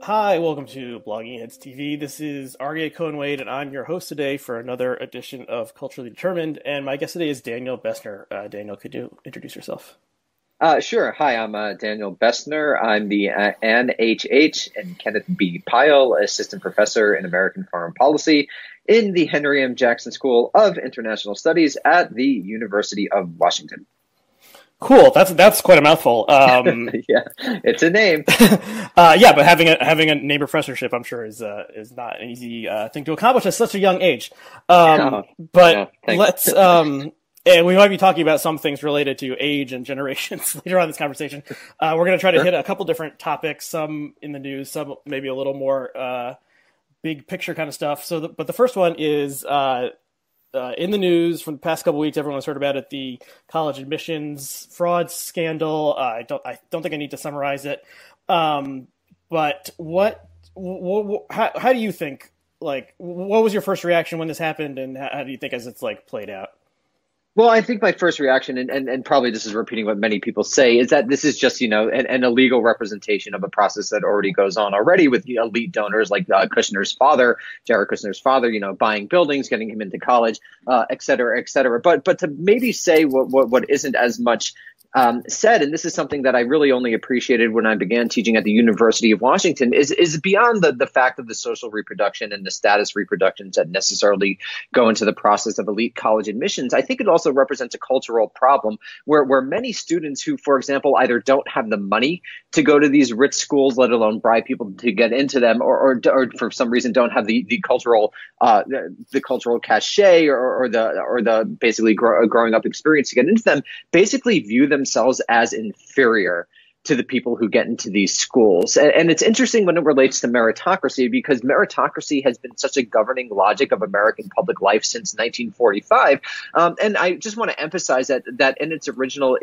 Hi, welcome to Blogging Heads TV. This is Aryeh Cohen-Wade, and I'm your host today for another edition of Culturally Determined. And my guest today is Daniel Bessner. Daniel, could you introduce yourself? Sure. Hi, I'm Daniel Bessner. I'm the NHH and Kenneth B. Pyle Assistant Professor in American Foreign Policy in the Henry M. Jackson School of International Studies at the University of Washington. Cool. That's quite a mouthful. Yeah, it's a name. Yeah, but having a name professorship, I'm sure, is not an easy thing to accomplish at such a young age. But let's and we might be talking about some things related to age and generations later on in this conversation. We're going to try to hit a couple different topics, some in the news, some maybe a little more big picture kind of stuff. But the first one is in the news from the past couple weeks. Everyone has heard about it, the college admissions fraud scandal. I don't think I need to summarize it. But how do you think? Like, what was your first reaction when this happened, and how do you think as it's played out? Well, I think my first reaction, and probably this is repeating what many people say, is that this is just, an illegal representation of a process that already goes on already with elite donors like Kushner's father, Jared Kushner's father, buying buildings, getting him into college, et cetera, et cetera. But to maybe say what isn't as much said, and this is something that I really only appreciated when I began teaching at the University of Washington, is beyond the fact of the social reproduction and the status reproductions that necessarily go into the process of elite college admissions. I think it also represents a cultural problem where many students who, for example, either don't have the money to go to these rich schools, let alone bribe people to get into them, or for some reason don't have the cultural cachet or the basically growing up experience to get into them, basically view themselves as inferior to the people who get into these schools. And it's interesting when it relates to meritocracy, because meritocracy has been such a governing logic of American public life since 1945. And I just want to emphasize that in its original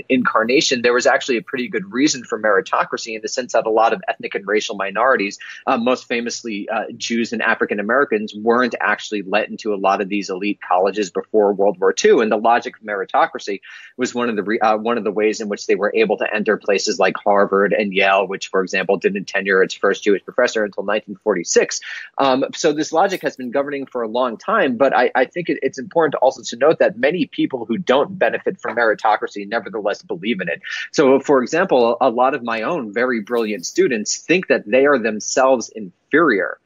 incarnation, there was actually a pretty good reason for meritocracy, in the sense that a lot of ethnic and racial minorities, most famously Jews and African Americans, weren't actually let into a lot of these elite colleges before World War II. And the logic of meritocracy was one of the ways in which they were able to enter places like Harvard and Yale, which, for example, didn't tenure its first Jewish professor until 1946. So this logic has been governing for a long time, but I think it's important also to note that many people who don't benefit from meritocracy nevertheless believe in it. So, for example, a lot of my own very brilliant students think that they are themselves inferior,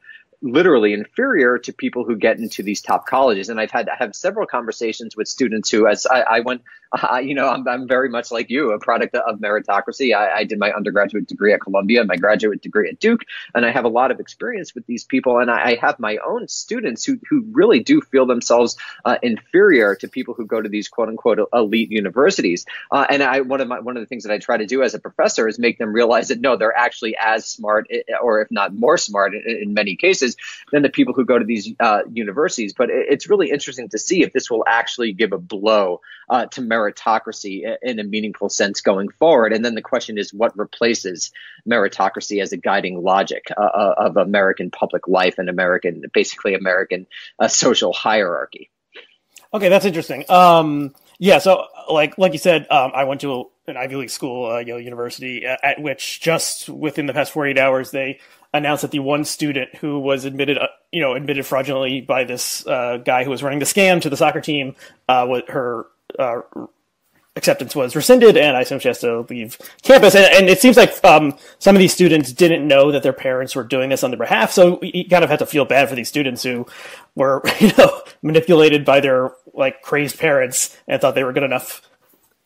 literally inferior to people who get into these top colleges. And I have several conversations with students who, as I went, I'm very much like you, a product of meritocracy. I did my undergraduate degree at Columbia, my graduate degree at Duke, and I have a lot of experience with these people. And I have my own students who really do feel themselves inferior to people who go to these quote unquote elite universities. And one of the things that I try to do as a professor is make them realize that no, they're actually as smart, or if not more smart in many cases, than the people who go to these universities. But it's really interesting to see if this will actually give a blow to meritocracy in a meaningful sense going forward. And then the question is, what replaces meritocracy as a guiding logic of American public life and basically American social hierarchy? Okay, that's interesting. Yeah, so like you said, I went to an Ivy League school, Yale University, at which just within the past 48 hours, they announced that the one student who was admitted fraudulently by this guy who was running the scam to the soccer team, her acceptance was rescinded, and I assume she has to leave campus. And it seems like some of these students didn't know that their parents were doing this on their behalf, so you kind of had to feel bad for these students who were, manipulated by their crazed parents and thought they were good enough,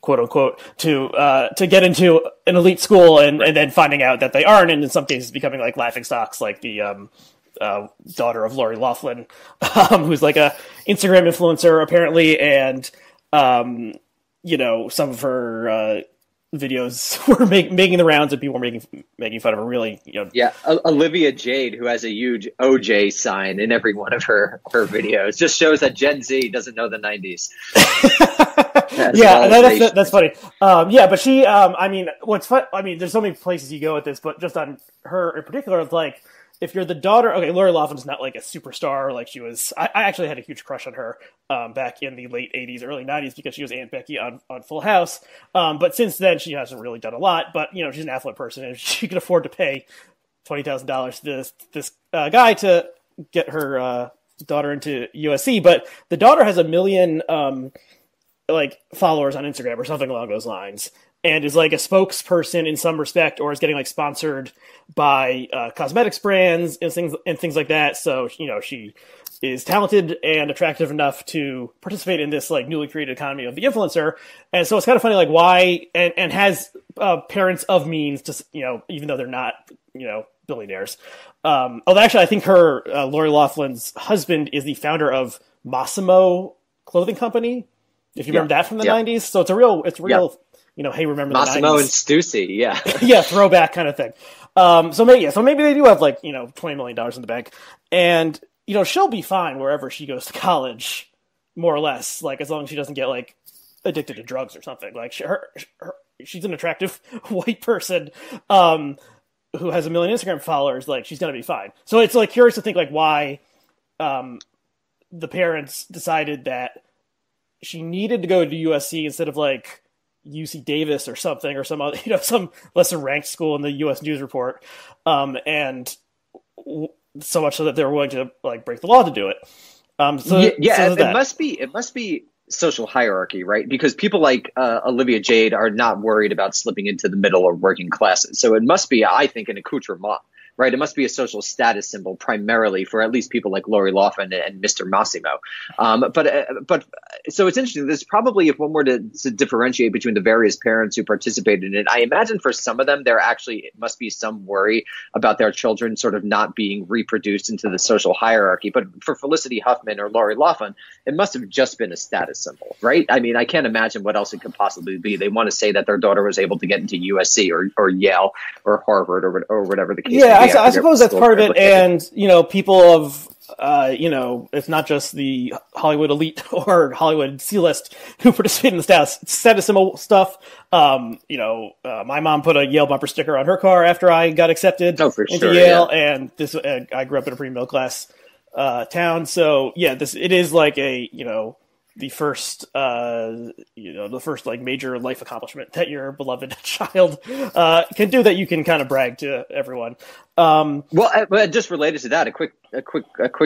quote unquote, to get into an elite school, and then finding out that they aren't, and in some cases becoming laughing stocks, like the daughter of Lori Loughlin, who's like a Instagram influencer apparently, and some of her videos were making the rounds, and people were making fun of her. Really, Yeah, Olivia Jade, who has a huge OJ sign in every one of her videos, just shows that Gen Z doesn't know the 90s. Yeah, that's funny. Yeah, but she, what's fun? There's so many places you go with this, but just on her in particular, it's if you're the daughter, okay, Lori Loughlin's not like a superstar like she was. I actually had a huge crush on her back in the late 80s, early 90s because she was Aunt Becky on Full House. But since then, she hasn't really done a lot. But, you know, she's an affluent person, and she could afford to pay $20,000 to this guy to get her daughter into USC. But the daughter has 1 million like followers on Instagram or something along those lines, and is like a spokesperson in some respect, or is getting like sponsored by cosmetics brands and things like that. So, you know, she is talented and attractive enough to participate in this like newly created economy of the influencer. And so it's kind of funny, like why, and has parents of means to, you know, even though they're not, you know, billionaires. Although actually I think her, Lori Loughlin's husband is the founder of Massimo clothing company. If you remember that from the 90s. So it's real, you know, hey, remember Massimo the 90s. and Stussy, yeah. Yeah, throwback kind of thing. So maybe they do have like, you know, $20 million in the bank. And, you know, she'll be fine wherever she goes to college, more or less, like as long as she doesn't get like addicted to drugs or something. Like she's an attractive white person who has 1 million Instagram followers. Like she's going to be fine. So it's like curious to think like why the parents decided that she needed to go to USC instead of like UC Davis or something, or some other, you know, some lesser ranked school in the U.S. News Report, and so much so that they were willing to like break the law to do it. It must be social hierarchy, right? Because people like Olivia Jade are not worried about slipping into the middle or working classes. So it must be, I think, an accoutrement. Right, it must be a social status symbol primarily for at least people like Lori Loughlin and Mr. Massimo. But so it's interesting. There's probably, if one were to differentiate between the various parents who participated in it, I imagine for some of them there actually must be some worry about their children sort of not being reproduced into the social hierarchy. But for Felicity Huffman or Lori Loughlin, it must have just been a status symbol, right? I mean, I can't imagine what else it could possibly be. They want to say that their daughter was able to get into USC or Yale or Harvard or whatever the case may be. I suppose that's part of it, and you know, people of you know, it's not just the Hollywood elite or Hollywood C-list who participate in the status symbol stuff. You know, my mom put a Yale bumper sticker on her car after I got accepted into Yale, and this I grew up in a pretty middle class town, so yeah, it is like a, you know, the first like major life accomplishment that your beloved child can do, that you can kind of brag to everyone. Just related to that, a quick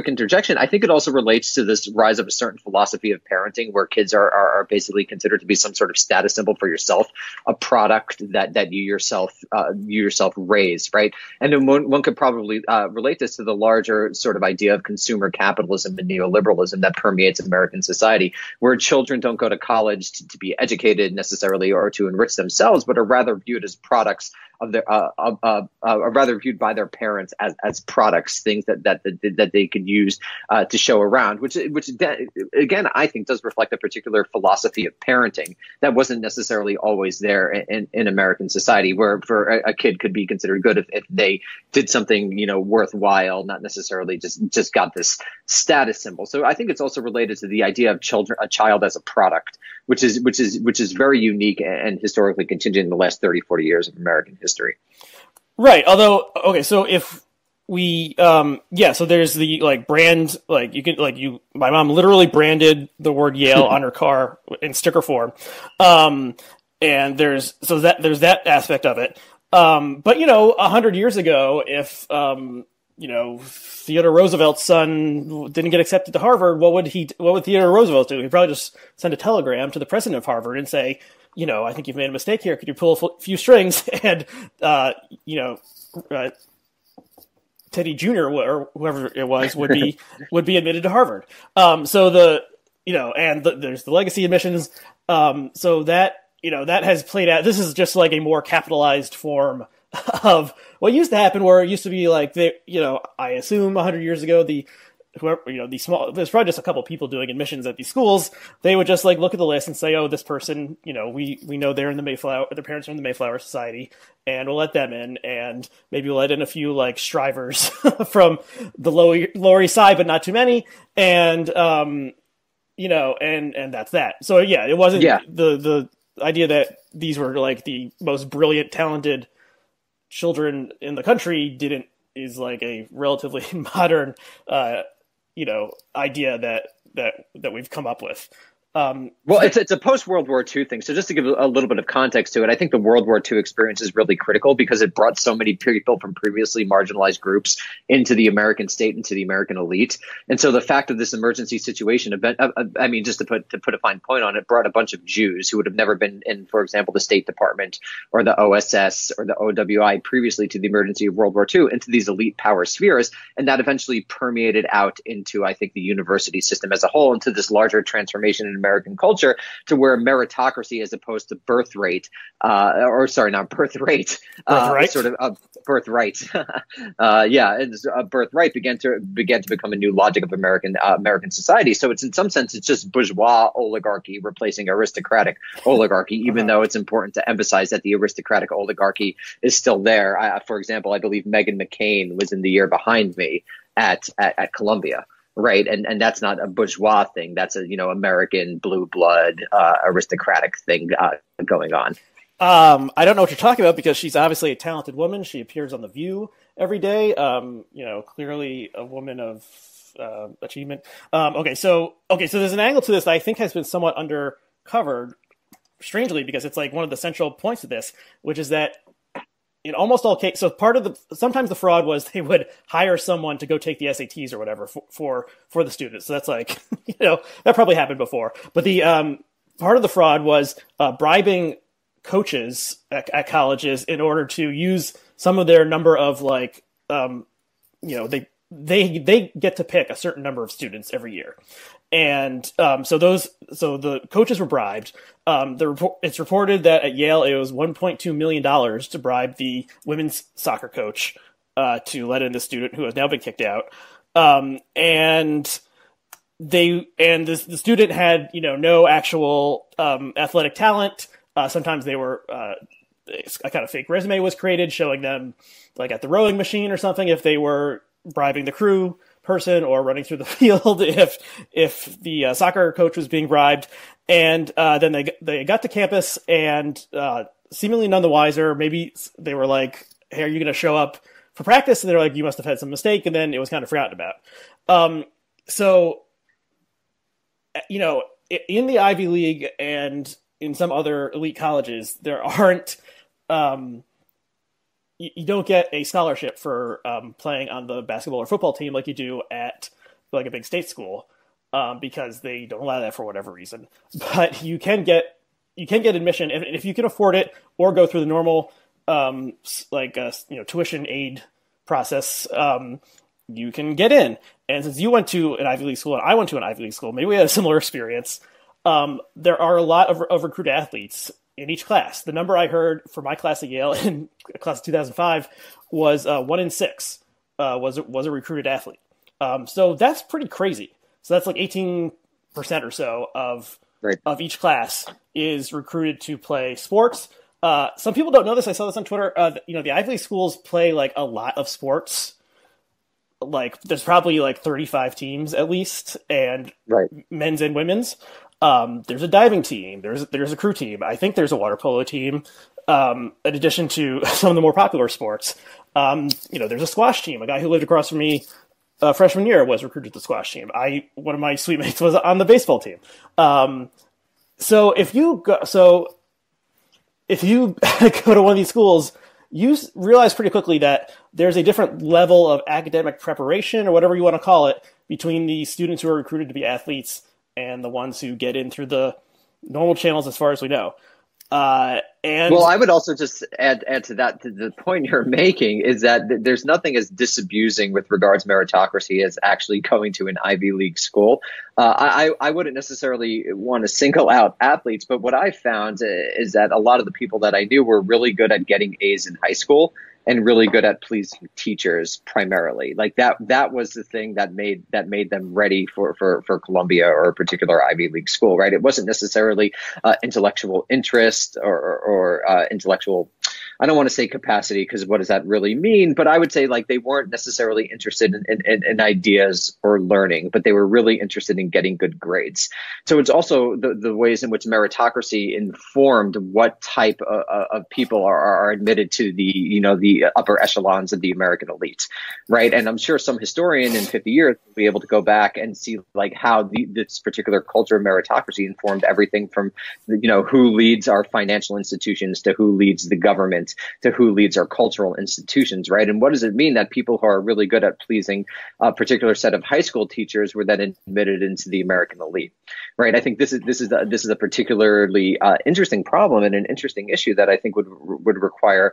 interjection. I think it also relates to this rise of a certain philosophy of parenting where kids are basically considered to be some sort of status symbol for yourself, a product that you yourself raise, right? And then one could probably relate this to the larger sort of idea of consumer capitalism and neoliberalism that permeates American society, where children don't go to college to be educated necessarily or to enrich themselves, but are rather viewed as products of their are rather viewed by their parents as products, things that they could use to show around, which again I think does reflect a particular philosophy of parenting that wasn't necessarily always there in American society, where for a kid could be considered good if they did something, you know, worthwhile, not necessarily just got this status symbol. So I think it's also related to the idea of a child as a product, which is very unique and historically contingent in the last 30-40 years of American history. Right. Although, okay, so if we, so there's the like brand, like you can, like my mom literally branded the word Yale on her car in sticker form. And there's that aspect of it. But you know, 100 years ago, if, you know, Theodore Roosevelt's son didn't get accepted to Harvard, what would Theodore Roosevelt do? He'd probably just send a telegram to the president of Harvard and say, you know, I think you've made a mistake here. Could you pull a few strings? And, you know, Teddy Jr. or whoever it was would be admitted to Harvard. So there's the legacy admissions. So that, you know, that has played out. This is just like a more capitalized form of what used to happen, where it used to be like, you know, I assume 100 years ago, there's probably just a couple people doing admissions at these schools. They would just like look at the list and say, oh, this person, you know, we know they're in the Mayflower, their parents are in the Mayflower Society, and we'll let them in, and maybe we'll let in a few like strivers from the Lower East Side, but not too many, and you know, and that's that. So yeah, it wasn't the idea that these were like the most brilliant, talented children in the country didn't is like a relatively modern, idea that we've come up with. Well, it's a post-World War II thing. So just to give a little bit of context to it, I think the World War II experience is really critical because it brought so many people from previously marginalized groups into the American state, into the American elite. And so the fact of this emergency situation event, I mean, just to put a fine point on it, brought a bunch of Jews who would have never been in, for example, the State Department or the OSS or the OWI previously to the emergency of World War II into these elite power spheres. And that eventually permeated out into, I think, the university system as a whole, into this larger transformation in American culture to where meritocracy as opposed to birthright, not birthright, sort of a birthright. It's a birthright began to become a new logic of American society. So it's in some sense, it's just bourgeois oligarchy replacing aristocratic oligarchy, even though it's important to emphasize that the aristocratic oligarchy is still there. For example, I believe Meghan McCain was in the year behind me at Columbia. Right. And that's not a bourgeois thing. That's a, American blue blood aristocratic thing going on. I don't know what you're talking about because she's obviously a talented woman. She appears on The View every day. Clearly a woman of achievement. So there's an angle to this that I think has been somewhat undercovered, strangely, because it's like one of the central points of this, which is that in almost all cases, so sometimes the fraud was they would hire someone to go take the SATs or whatever for the students. So that's like, that probably happened before. But the part of the fraud was bribing coaches at colleges in order to use some of their number of they get to pick a certain number of students every year. And so the coaches were bribed. It's reported that at Yale it was $1.2 million to bribe the women's soccer coach to let in the student who has now been kicked out. And the student had no actual athletic talent. Sometimes they were a kind of fake resume was created showing them like at the rowing machine or something if they were bribing the crew person or running through the field if the soccer coach was being bribed. And then they got to campus and seemingly none the wiser. Maybe they were like, hey, are you going to show up for practice? And they're like, you must have had some mistake. And then it was kind of forgotten about. In the Ivy League and in some other elite colleges, there aren't you don't get a scholarship for playing on the basketball or football team like you do at like a big state school because they don't allow that for whatever reason. But you can get admission if you can afford it or go through the normal tuition aid process. You can get in. And since you went to an Ivy League school and I went to an Ivy League school, maybe we had a similar experience. There are a lot of recruit athletes in each class. The number I heard for my class at Yale in class of 2005 was 1 in 6 was a recruited athlete. So that's pretty crazy. So that's like 18% or so of each class is recruited to play sports. Some people don't know this. I saw this on Twitter. The Ivy League schools play like a lot of sports. Like there's probably like 35 teams at least, and men's and women's. There's a diving team. There's a crew team. I think there's a water polo team. In addition to some of the more popular sports, there's a squash team. A guy who lived across from me freshman year was recruited to the squash team. One of my suite mates was on the baseball team. So if you go to one of these schools, you realize pretty quickly that there's a different level of academic preparation or whatever you want to call it between the students who are recruited to be athletes and the ones who get in through the normal channels, as far as we know. I would also just add to that, to the point you're making is that there's nothing as disabusing with regards to meritocracy as actually going to an Ivy League school. I wouldn't necessarily want to single out athletes, but what I found is that a lot of the people that I knew were really good at getting A's in high school and really good at pleasing teachers primarily. Like that was the thing that made them ready for Columbia or a particular Ivy League school, right? It wasn't necessarily intellectual interest or intellectual I don't want to say capacity, because what does that really mean? But I would say like they weren't necessarily interested in ideas or learning, but they were really interested in getting good grades. So it's also the ways in which meritocracy informed what type of people are admitted to the upper echelons of the American elite, right? And I'm sure some historian in 50 years will be able to go back and see like how this particular culture of meritocracy informed everything from who leads our financial institutions to who leads the government to who leads our cultural institutions, right? And what does it mean that people who are really good at pleasing a particular set of high school teachers were then admitted into the American elite, right? I think this is a particularly interesting problem and an interesting issue that I think would require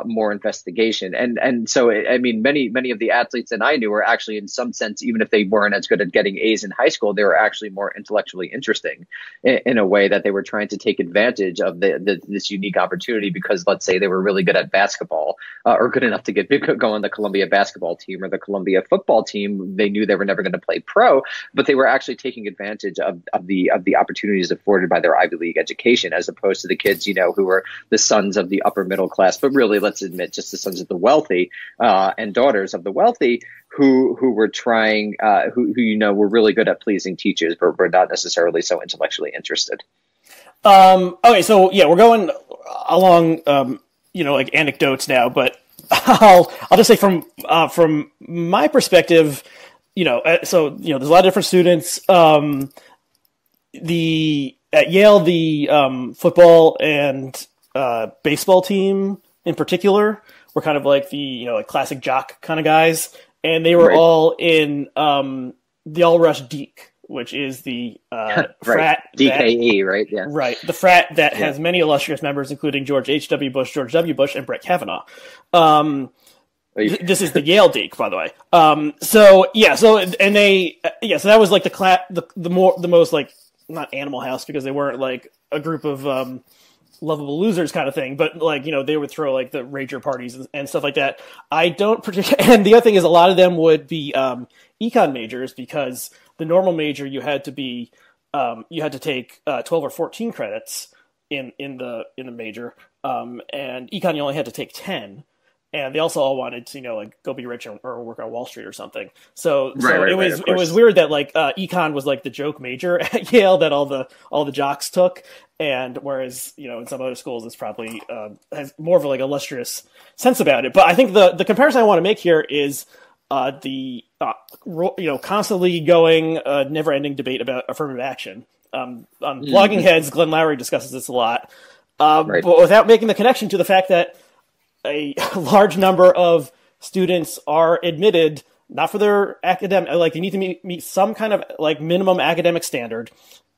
more investigation. And so I mean, many of the athletes that I knew were actually, in some sense, even if they weren't as good at getting A's in high school, they were actually more intellectually interesting in a way that they were trying to take advantage of this unique opportunity because, let's say, they were really good at basketball or good enough to go on the Columbia basketball team or the Columbia football team. They knew they were never going to play pro, but they were actually taking advantage of the opportunities afforded by their Ivy League education, as opposed to the kids, who were the sons of the upper middle class, but really, let's admit, just the sons of the wealthy and daughters of the wealthy who were trying, who were really good at pleasing teachers, but were not necessarily so intellectually interested. Okay, so yeah, we're going along, like anecdotes now, but I'll just say from my perspective, there's a lot of different students. At Yale, the football and baseball team in particular were kind of like the like classic jock kind of guys, and they were Right. all in the All Rush Deke, which is the Right. frat DKE, right? Yeah. right, the frat that has many illustrious members, including George H.W. Bush, George W. Bush, and Brett Kavanaugh. This is the Yale Deke, by the way. So that was like the most like, not Animal House, because they weren't like a group of lovable losers kind of thing, but like they would throw like the rager parties and stuff like that. I don't particularly, and the other thing is a lot of them would be econ majors, because the normal major you had to take 12 or 14 credits in the major, and econ you only had to take 10. And they also all wanted to, like, go be rich or work on Wall Street or something. So it was weird that like econ was like the joke major at Yale that all the jocks took, and whereas in some other schools it's probably has more of a like illustrious sense about it. But I think the comparison I want to make here is the constantly going never-ending debate about affirmative action. On Blogging Heads, Glenn Lowry discusses this a lot, but without making the connection to the fact that a large number of students are admitted not for their academic, like they need to meet some kind of like minimum academic standard,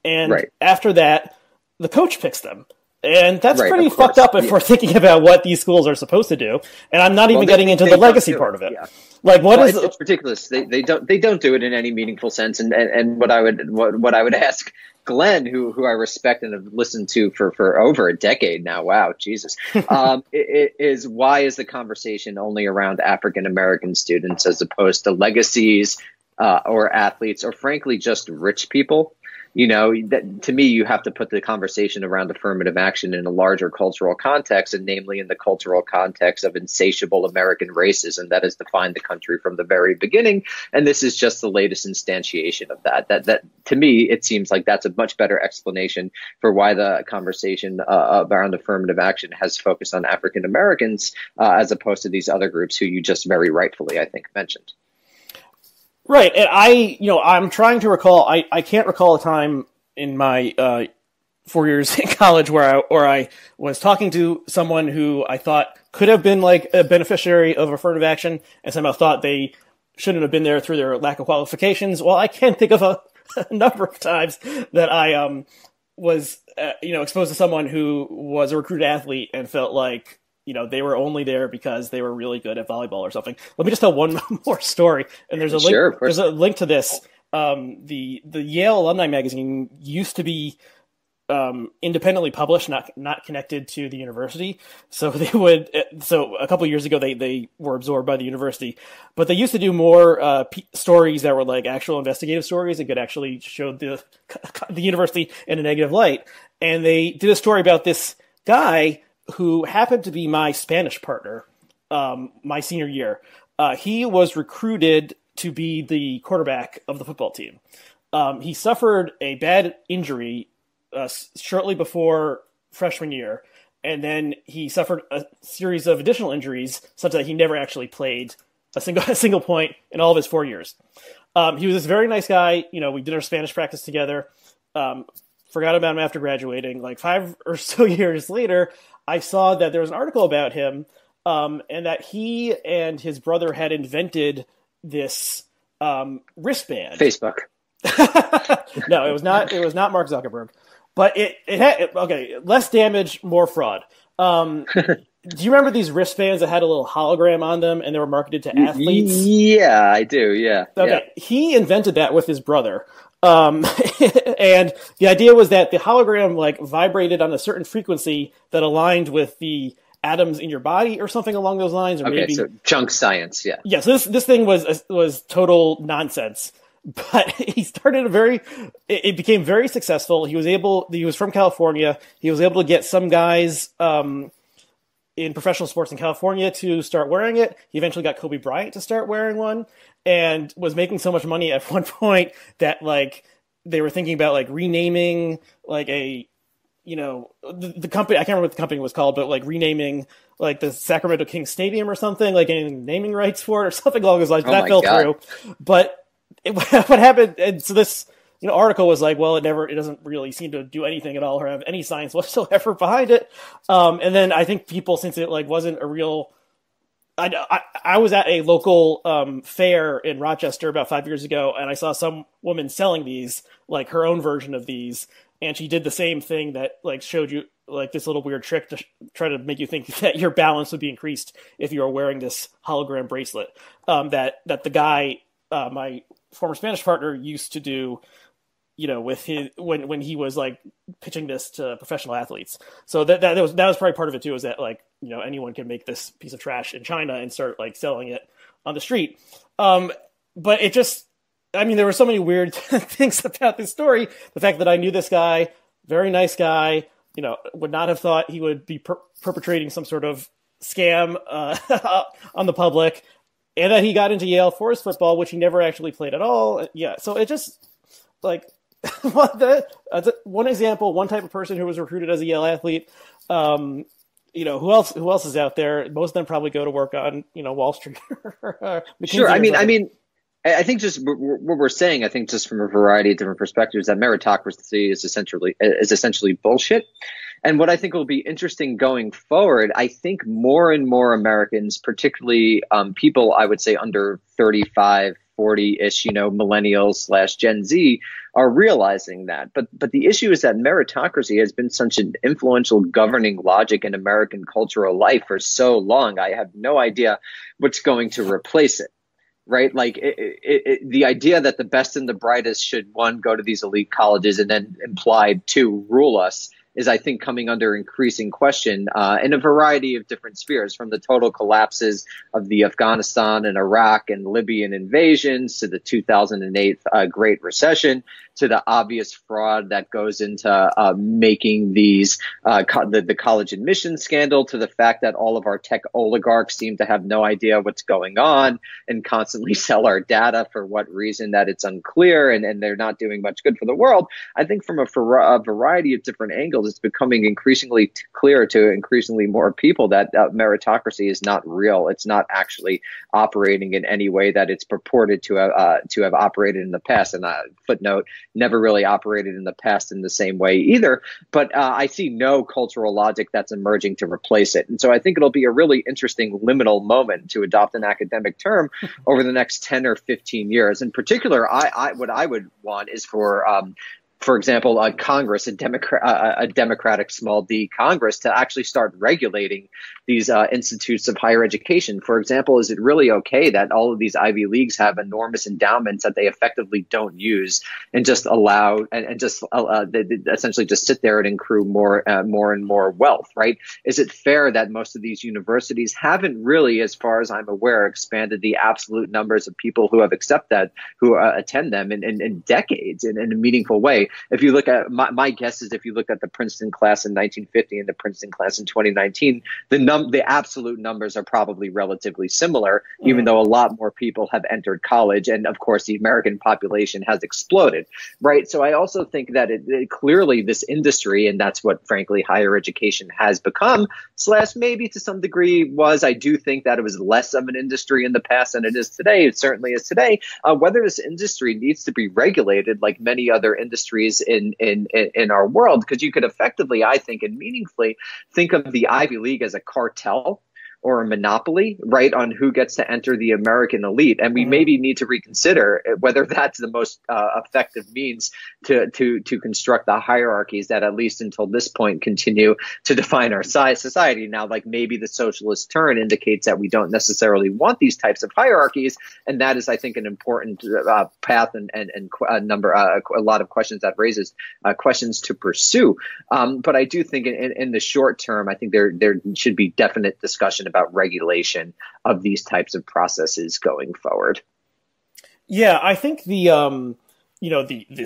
and after that, the coach picks them, and that's pretty fucked up if we're thinking about what these schools are supposed to do. And I'm not even getting into the legacy part of it. Yeah. Like it's ridiculous. They don't do it in any meaningful sense. And what I would ask Glenn, who I respect and have listened to for over a decade now. Wow, Jesus. Is why is the conversation only around African American students as opposed to legacies or athletes or frankly just rich people? To me, you have to put the conversation around affirmative action in a larger cultural context, and namely in the cultural context of insatiable American racism that has defined the country from the very beginning. And this is just the latest instantiation of that. That to me, it seems like that's a much better explanation for why the conversation around affirmative action has focused on African Americans as opposed to these other groups who you just very rightfully, I think, mentioned. Right, and I'm trying to recall. I can't recall a time in my 4 years in college where I was talking to someone who I thought could have been like a beneficiary of affirmative action, and somehow thought they shouldn't have been there through their lack of qualifications. Well, I can't think of a number of times that I was exposed to someone who was a recruited athlete and felt like they were only there because they were really good at volleyball or something. Let me just tell one more story. And there's a link. Sure, there's a link to this. The Yale Alumni Magazine used to be independently published, not connected to the university. So So a couple of years ago, they were absorbed by the university. But they used to do more stories that were like actual investigative stories and could actually show the university in a negative light. And they did a story about this guy who happened to be my Spanish partner my senior year. He was recruited to be the quarterback of the football team. He suffered a bad injury shortly before freshman year, and then he suffered a series of additional injuries such that he never actually played a single point in all of his 4 years. He was this very nice guy. We did our Spanish practice together. Forgot about him after graduating. Like 5 or so years later, I saw that there was an article about him, and that he and his brother had invented this wristband. Facebook. No, it was not. It was not Mark Zuckerberg, but it had less damage, more fraud. Do you remember these wristbands that had a little hologram on them and they were marketed to athletes? Yeah, I do. Yeah. Okay, yeah. He invented that with his brother. And the idea was that the hologram vibrated on a certain frequency that aligned with the atoms in your body or something along those lines. Or maybe so junk science. Yeah. Yeah. So this thing was total nonsense. But he started it became very successful. He was from California. He was able to get some guys in professional sports in California to start wearing it. He eventually got Kobe Bryant to start wearing one, and was making so much money at one point that they were thinking about renaming the company. I can't remember what the company was called, but renaming the Sacramento Kings Stadium or something, getting naming rights for it or something along those lines. That fell through. But what happened, and so this article was well, it doesn't really seem to do anything at all or have any science whatsoever behind it. And then I think people, since it wasn't a real, I was at a local fair in Rochester about 5 years ago, and I saw some woman selling these, her own version of these, and she did the same thing that showed you this little weird trick to try to make you think that your balance would be increased if you were wearing this hologram bracelet. That the guy, my former Spanish partner, used to do, with his when he was pitching this to professional athletes. So that was probably part of it too, is that anyone can make this piece of trash in China and start selling it on the street. But it just, there were so many weird things about this story. The fact that I knew this guy, very nice guy, would not have thought he would be perpetrating some sort of scam on the public, and that he got into Yale for his football, which he never actually played at all. Yeah, so it just one example, one type of person who was recruited as a Yale athlete. Who else is out there? Most of them probably go to work on Wall Street. Sure. I think just what we're saying, I think just from a variety of different perspectives, that meritocracy is essentially bullshit. And what I think will be interesting going forward, I think more and more Americans, particularly people I would say under 35, 40-ish, millennials / Gen Z, are realizing that. But the issue is that meritocracy has been such an influential governing logic in American cultural life for so long. I have no idea what's going to replace it. Right? The idea that the best and the brightest should, one, go to these elite colleges, and then implied, two, rule us, is, I think, coming under increasing question in a variety of different spheres, from the total collapses of the Afghanistan and Iraq and Libyan invasions to the 2008 Great Recession, to the obvious fraud that goes into making these the college admission scandal, to the fact that all of our tech oligarchs seem to have no idea what's going on and constantly sell our data for what reason that it's unclear, and they're not doing much good for the world. I think from a variety of different angles, it's becoming increasingly clear to increasingly more people that meritocracy is not real. It's not actually operating in any way that it's purported to have operated in the past. And footnote, never really operated in the past in the same way either. But I see no cultural logic that's emerging to replace it. And so I think it'll be a really interesting liminal moment, to adopt an academic term, over the next 10 or 15 years. In particular, what I would want is for example, a Congress, a Democratic small d Congress, to actually start regulating these institutes of higher education. For example, is it really okay that all of these Ivy Leagues have enormous endowments that they effectively don't use, and just allow and just they essentially just sit there and accrue more and more wealth? Right? Is it fair that most of these universities haven't really, as far as I'm aware, expanded the absolute numbers of people who have who attend them in decades in a meaningful way? if you look at my guess is if you look at the Princeton class in 1950 and the Princeton class in 2019, the absolute numbers are probably relatively similar, even though a lot more people have entered college. And of course, the American population has exploded, right? So I also think that it clearly this industry, and that's what, frankly, higher education has become, slash maybe to some degree was, I do think that it was less of an industry in the past than it is today. It certainly is today. Whether this industry needs to be regulated like many other industries in our world, because you could effectively, I think, and meaningfully think of the Ivy League as a cartel or a monopoly, right, on who gets to enter the American elite. And we maybe need to reconsider whether that's the most effective means to construct the hierarchies that, at least until this point, continue to define our society. Now, like, maybe the socialist turn indicates that we don't necessarily want these types of hierarchies. And that is, I think, an important path and a lot of questions that raises questions to pursue. But I do think in the short term, I think there should be definite discussion about regulation of these types of processes going forward. Yeah, I think the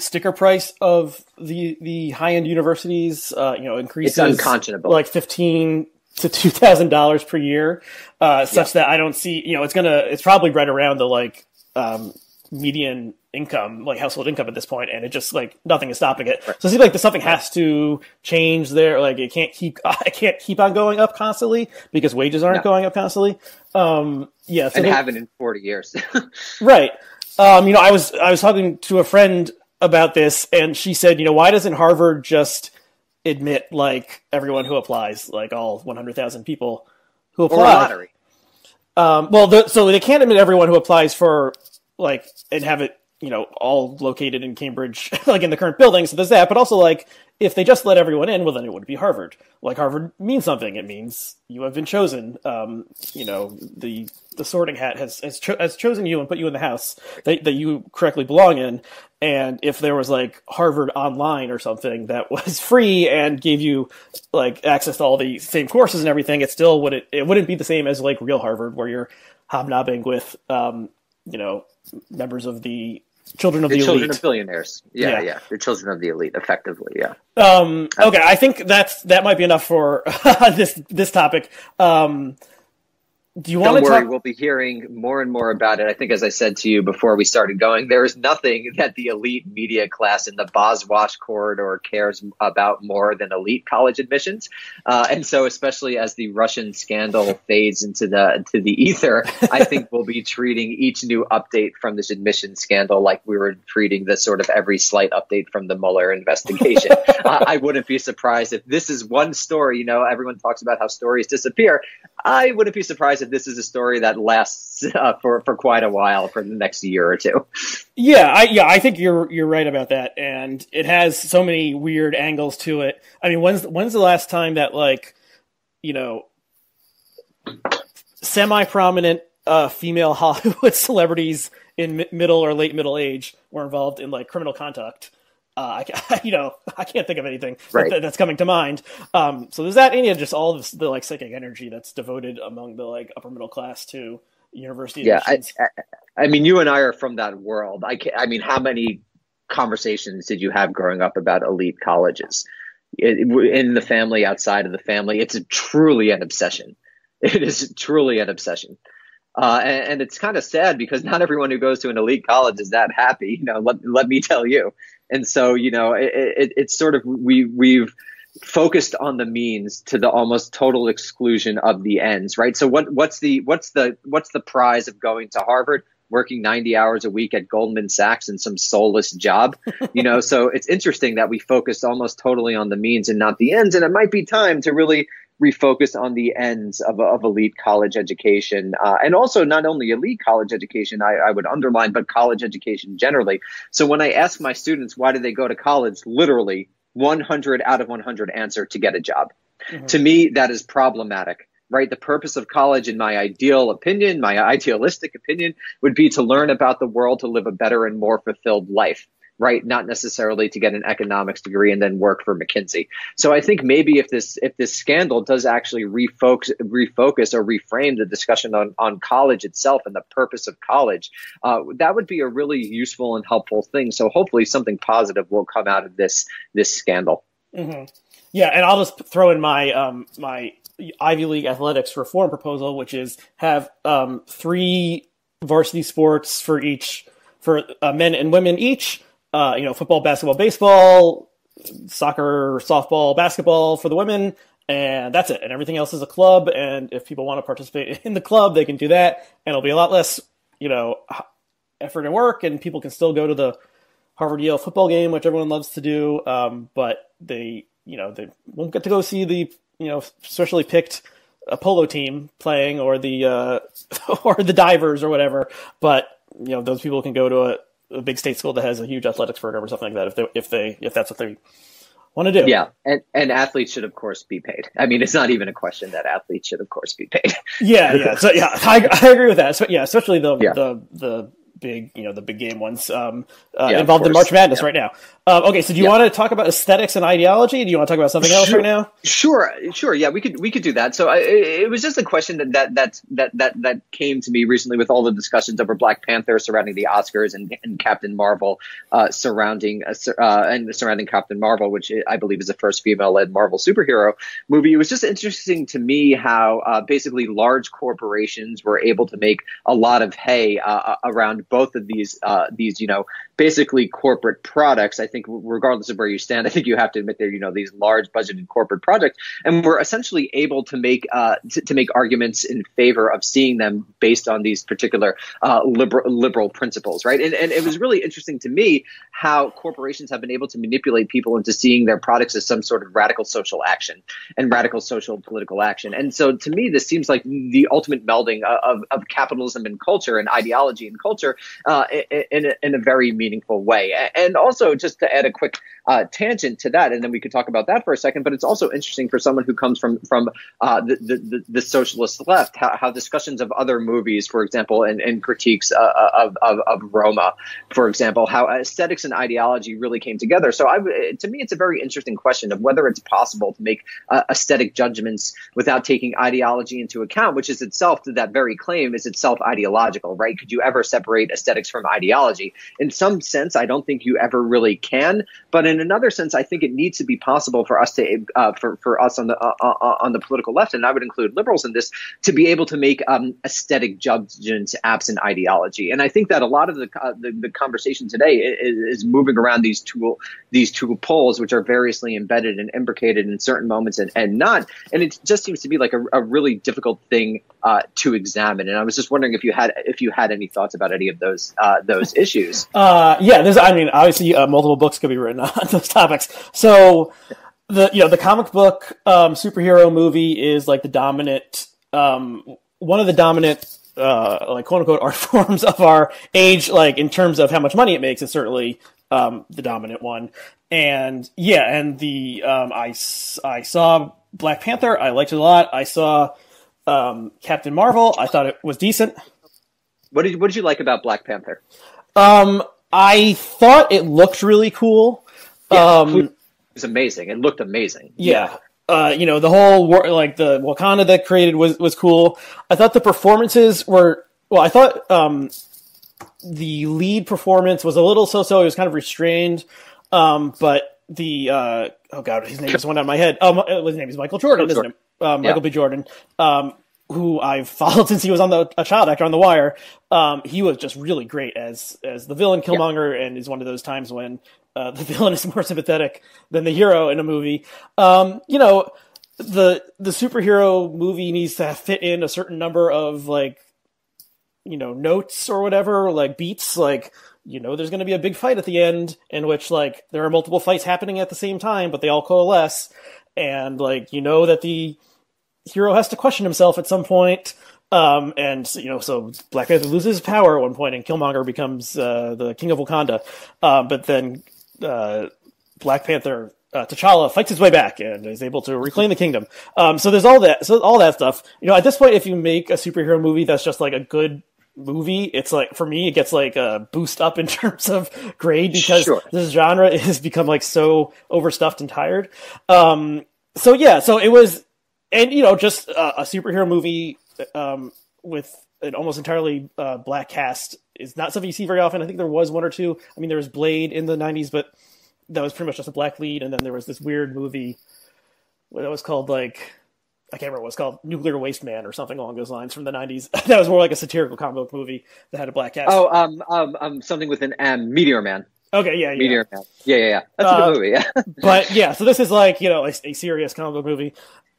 sticker price of the high end universities increases, it's unconscionable, like $1,500 to $2,000 per year, such that I don't see, it's probably right around the median income, like household income at this point, and it just, like, nothing is stopping it. Right. So it seems like something has to change there. Like, it can't keep on going up constantly because wages aren't going up constantly. So and haven't in 40 years. Right. I was talking to a friend about this, and she said, why doesn't Harvard just admit, like, everyone who applies, like all 100,000 people who apply? Or a lottery. So they can't admit everyone who applies for, like, and have it, all located in Cambridge, like in the current building. So there's that. But also, like, if they just let everyone in, well, then it wouldn't be Harvard. Like, Harvard means something. It means you have been chosen. The sorting hat has chosen you and put you in the house that you correctly belong in. And if there was, like, Harvard Online or something that was free and gave you, like, access to all the same courses and everything, it wouldn't be the same as, like, real Harvard, where you're hobnobbing with, members of the children of the elite. Children of billionaires. Yeah. They're children of the elite, effectively, yeah. Okay, I think that might be enough for this topic. Do you want to talk? Don't worry, we'll be hearing more and more about it. I think, as I said to you before we started going, there is nothing that the elite media class in the Boswash corridor cares about more than elite college admissions. And so, especially as the Russian scandal fades into the ether, I think we'll be treating each new update from this admission scandal like we were treating the sort of every slight update from the Mueller investigation. I wouldn't be surprised if this is one story. Everyone talks about how stories disappear. I wouldn't be surprised if this is a story that lasts for quite a while, for the next year or two. Yeah, I think you're right about that, and it has so many weird angles to it. I mean, when's the last time that, like, semi-prominent female Hollywood celebrities in middle or late middle age were involved in, like, criminal conduct? I can't think of anything that's coming to mind. So there's that, and just all of the, like, psychic energy that's devoted among the, like, upper middle class to university admissions. I mean, you and I are from that world. I mean, how many conversations did you have growing up about elite colleges? In the family, outside of the family? It's truly an obsession. It is truly an obsession. And it's kind of sad because not everyone who goes to an elite college is that happy. Let me tell you. And so, it's sort of, we've focused on the means to the almost total exclusion of the ends, right? So what's the prize of going to Harvard? Working 90 hours a week at Goldman Sachs in some soulless job, So it's interesting that we focus almost totally on the means and not the ends. And it might be time to really refocus on the ends of elite college education, and also not only elite college education, I would underline, but college education generally. So when I ask my students, why do they go to college? Literally 100 out of 100 answer: to get a job. Mm-hmm. To me, that is problematic, right? The purpose of college, in my idealistic opinion, would be to learn about the world, to live a better and more fulfilled life. right? Not necessarily to get an economics degree and then work for McKinsey. So I think maybe if this scandal does actually refocus or reframe the discussion on college itself and the purpose of college, that would be a really useful and helpful thing. So hopefully something positive will come out of this scandal. Mm-hmm. Yeah, and I'll just throw in my my Ivy League athletics reform proposal, which is have 3 varsity sports for men and women each. Football, basketball, baseball, soccer, softball, basketball for the women, and that's it. And everything else is a club. And if people want to participate in the club, they can do that, and it'll be a lot less, effort and work, and people can still go to the Harvard-Yale football game, which everyone loves to do. But they won't get to go see the, specially picked polo team playing or the or the divers or whatever. But those people can go to a big state school that has a huge athletics program or something like that if that's what they want to do. Yeah, and athletes should of course be paid. I mean, it's not even a question that athletes should of course be paid. Yeah. So yeah, I agree with that. So, yeah, especially the big, the big game ones involved in March Madness right now. Okay, so do you want to talk about aesthetics and ideology? Do you want to talk about something else right now? Sure. Yeah, we could do that. So it was just a question that came to me recently with all the discussions over Black Panther surrounding the Oscars and Captain Marvel surrounding Captain Marvel, which I believe is the first female-led Marvel superhero movie. It was just interesting to me how basically large corporations were able to make a lot of hay around both of these basically corporate products. I think regardless of where you stand, I think you have to admit they're, these large budgeted corporate projects, and we're essentially able to make arguments in favor of seeing them based on these particular liberal principles, right? And it was really interesting to me how corporations have been able to manipulate people into seeing their products as some sort of radical social action and radical social political action. And so to me, this seems like the ultimate melding of capitalism and culture and ideology and culture in a very meaningful way. And also, just to add a quick tangent to that, and then we could talk about that for a second, but it's also interesting for someone who comes from the socialist left, how discussions of other movies, for example, and critiques of Roma, for example, how aesthetics and ideology really came together. So to me, it's a very interesting question of whether it's possible to make aesthetic judgments without taking ideology into account, which is itself, that very claim is itself ideological, right? Could you ever separate aesthetics from ideology? In some sense, I don't think you ever really can, but in another sense, I think it needs to be possible for us to for us on the political left, and I would include liberals in this, to be able to make aesthetic judgments absent ideology. And I think that a lot of the conversation today is moving around these two poles, which are variously embedded and imbricated in certain moments and not. And it just seems to be like a really difficult thing to examine. And I was just wondering if you had any thoughts about any of those issues. There's obviously multiple books could be written on those topics. So the comic book superhero movie is like the dominant one of the dominant quote unquote art forms of our age, like in terms of how much money it makes. It's certainly the dominant one. And I saw Black Panther. I liked it a lot. I saw Captain Marvel. I thought it was decent. What did you like about Black Panther? I thought it looked really cool. It was amazing. It looked amazing. Yeah. The whole the Wakanda that created was cool. I thought the performances were, I thought the lead performance was a little so-so. It was kind of restrained. But the his name just went out of my head. His name is Michael Jordan, isn't it? Michael B. Jordan. Who I've followed since he was on a child actor on The Wire. He was just really great as the villain Killmonger, and is one of those times when the villain is more sympathetic than the hero in a movie. The superhero movie needs to fit in a certain number of notes or whatever, like beats, there's going to be a big fight at the end in which there are multiple fights happening at the same time, but they all coalesce, and that the hero has to question himself at some point. So Black Panther loses his power at one point, and Killmonger becomes the king of Wakanda. But then Black Panther T'Challa fights his way back and is able to reclaim the kingdom. So there's all that stuff. At this point, if you make a superhero movie that's just like a good movie, it's like, for me, it gets like a boost up in terms of grade because Sure. this genre has become like so overstuffed and tired. So yeah, so it was, and just a superhero movie with an almost entirely black cast is not something you see very often. I think there was one or two. I mean, there was Blade in the 90s, but that was pretty much just a black lead. And then there was this weird movie that was called like, I can't remember what it's called, Nuclear Waste Man or something along those lines from the 90s. That was more like a satirical comic book movie that had a black cast. Something with an M, Meteor Man. Okay, yeah. Meteor Man. Yeah. That's a good movie, yeah. But yeah, so this is like, a serious comic book movie.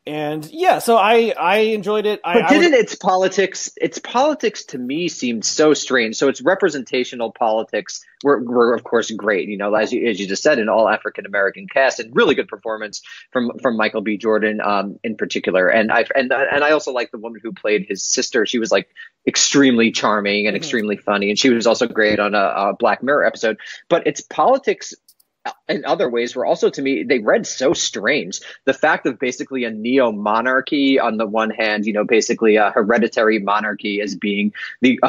And yeah, so I enjoyed it. But its politics to me seemed so strange. So its representational politics were of course great, as you just said, an all African American cast, and really good performance from Michael B. Jordan in particular. And I also like the woman who played his sister. She was like extremely charming and extremely funny, and she was also great on a Black Mirror episode. But its politics in other ways were also, to me, they read so strange. The fact of basically a neo-monarchy on the one hand, basically a hereditary monarchy as being the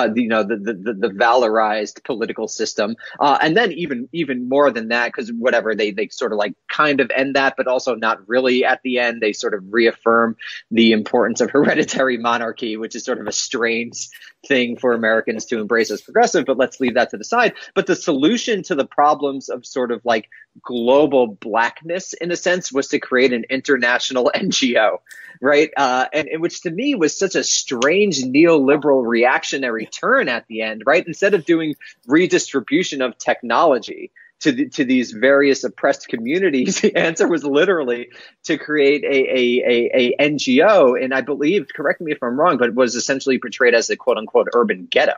valorized political system, and then even more than that, because whatever they sort of like kind of end that, but also not really at the end. They sort of reaffirm the importance of hereditary monarchy, which is sort of a strange thing for Americans to embrace as progressive, but let's leave that to the side. But the solution to the problems of sort of like global blackness, in a sense, was to create an international NGO, right? And which to me was such a strange neoliberal reactionary turn at the end, right? Instead of doing redistribution of technology to these various oppressed communities, the answer was literally to create a NGO, and I believe, correct me if I'm wrong, but it was essentially portrayed as a quote unquote urban ghetto,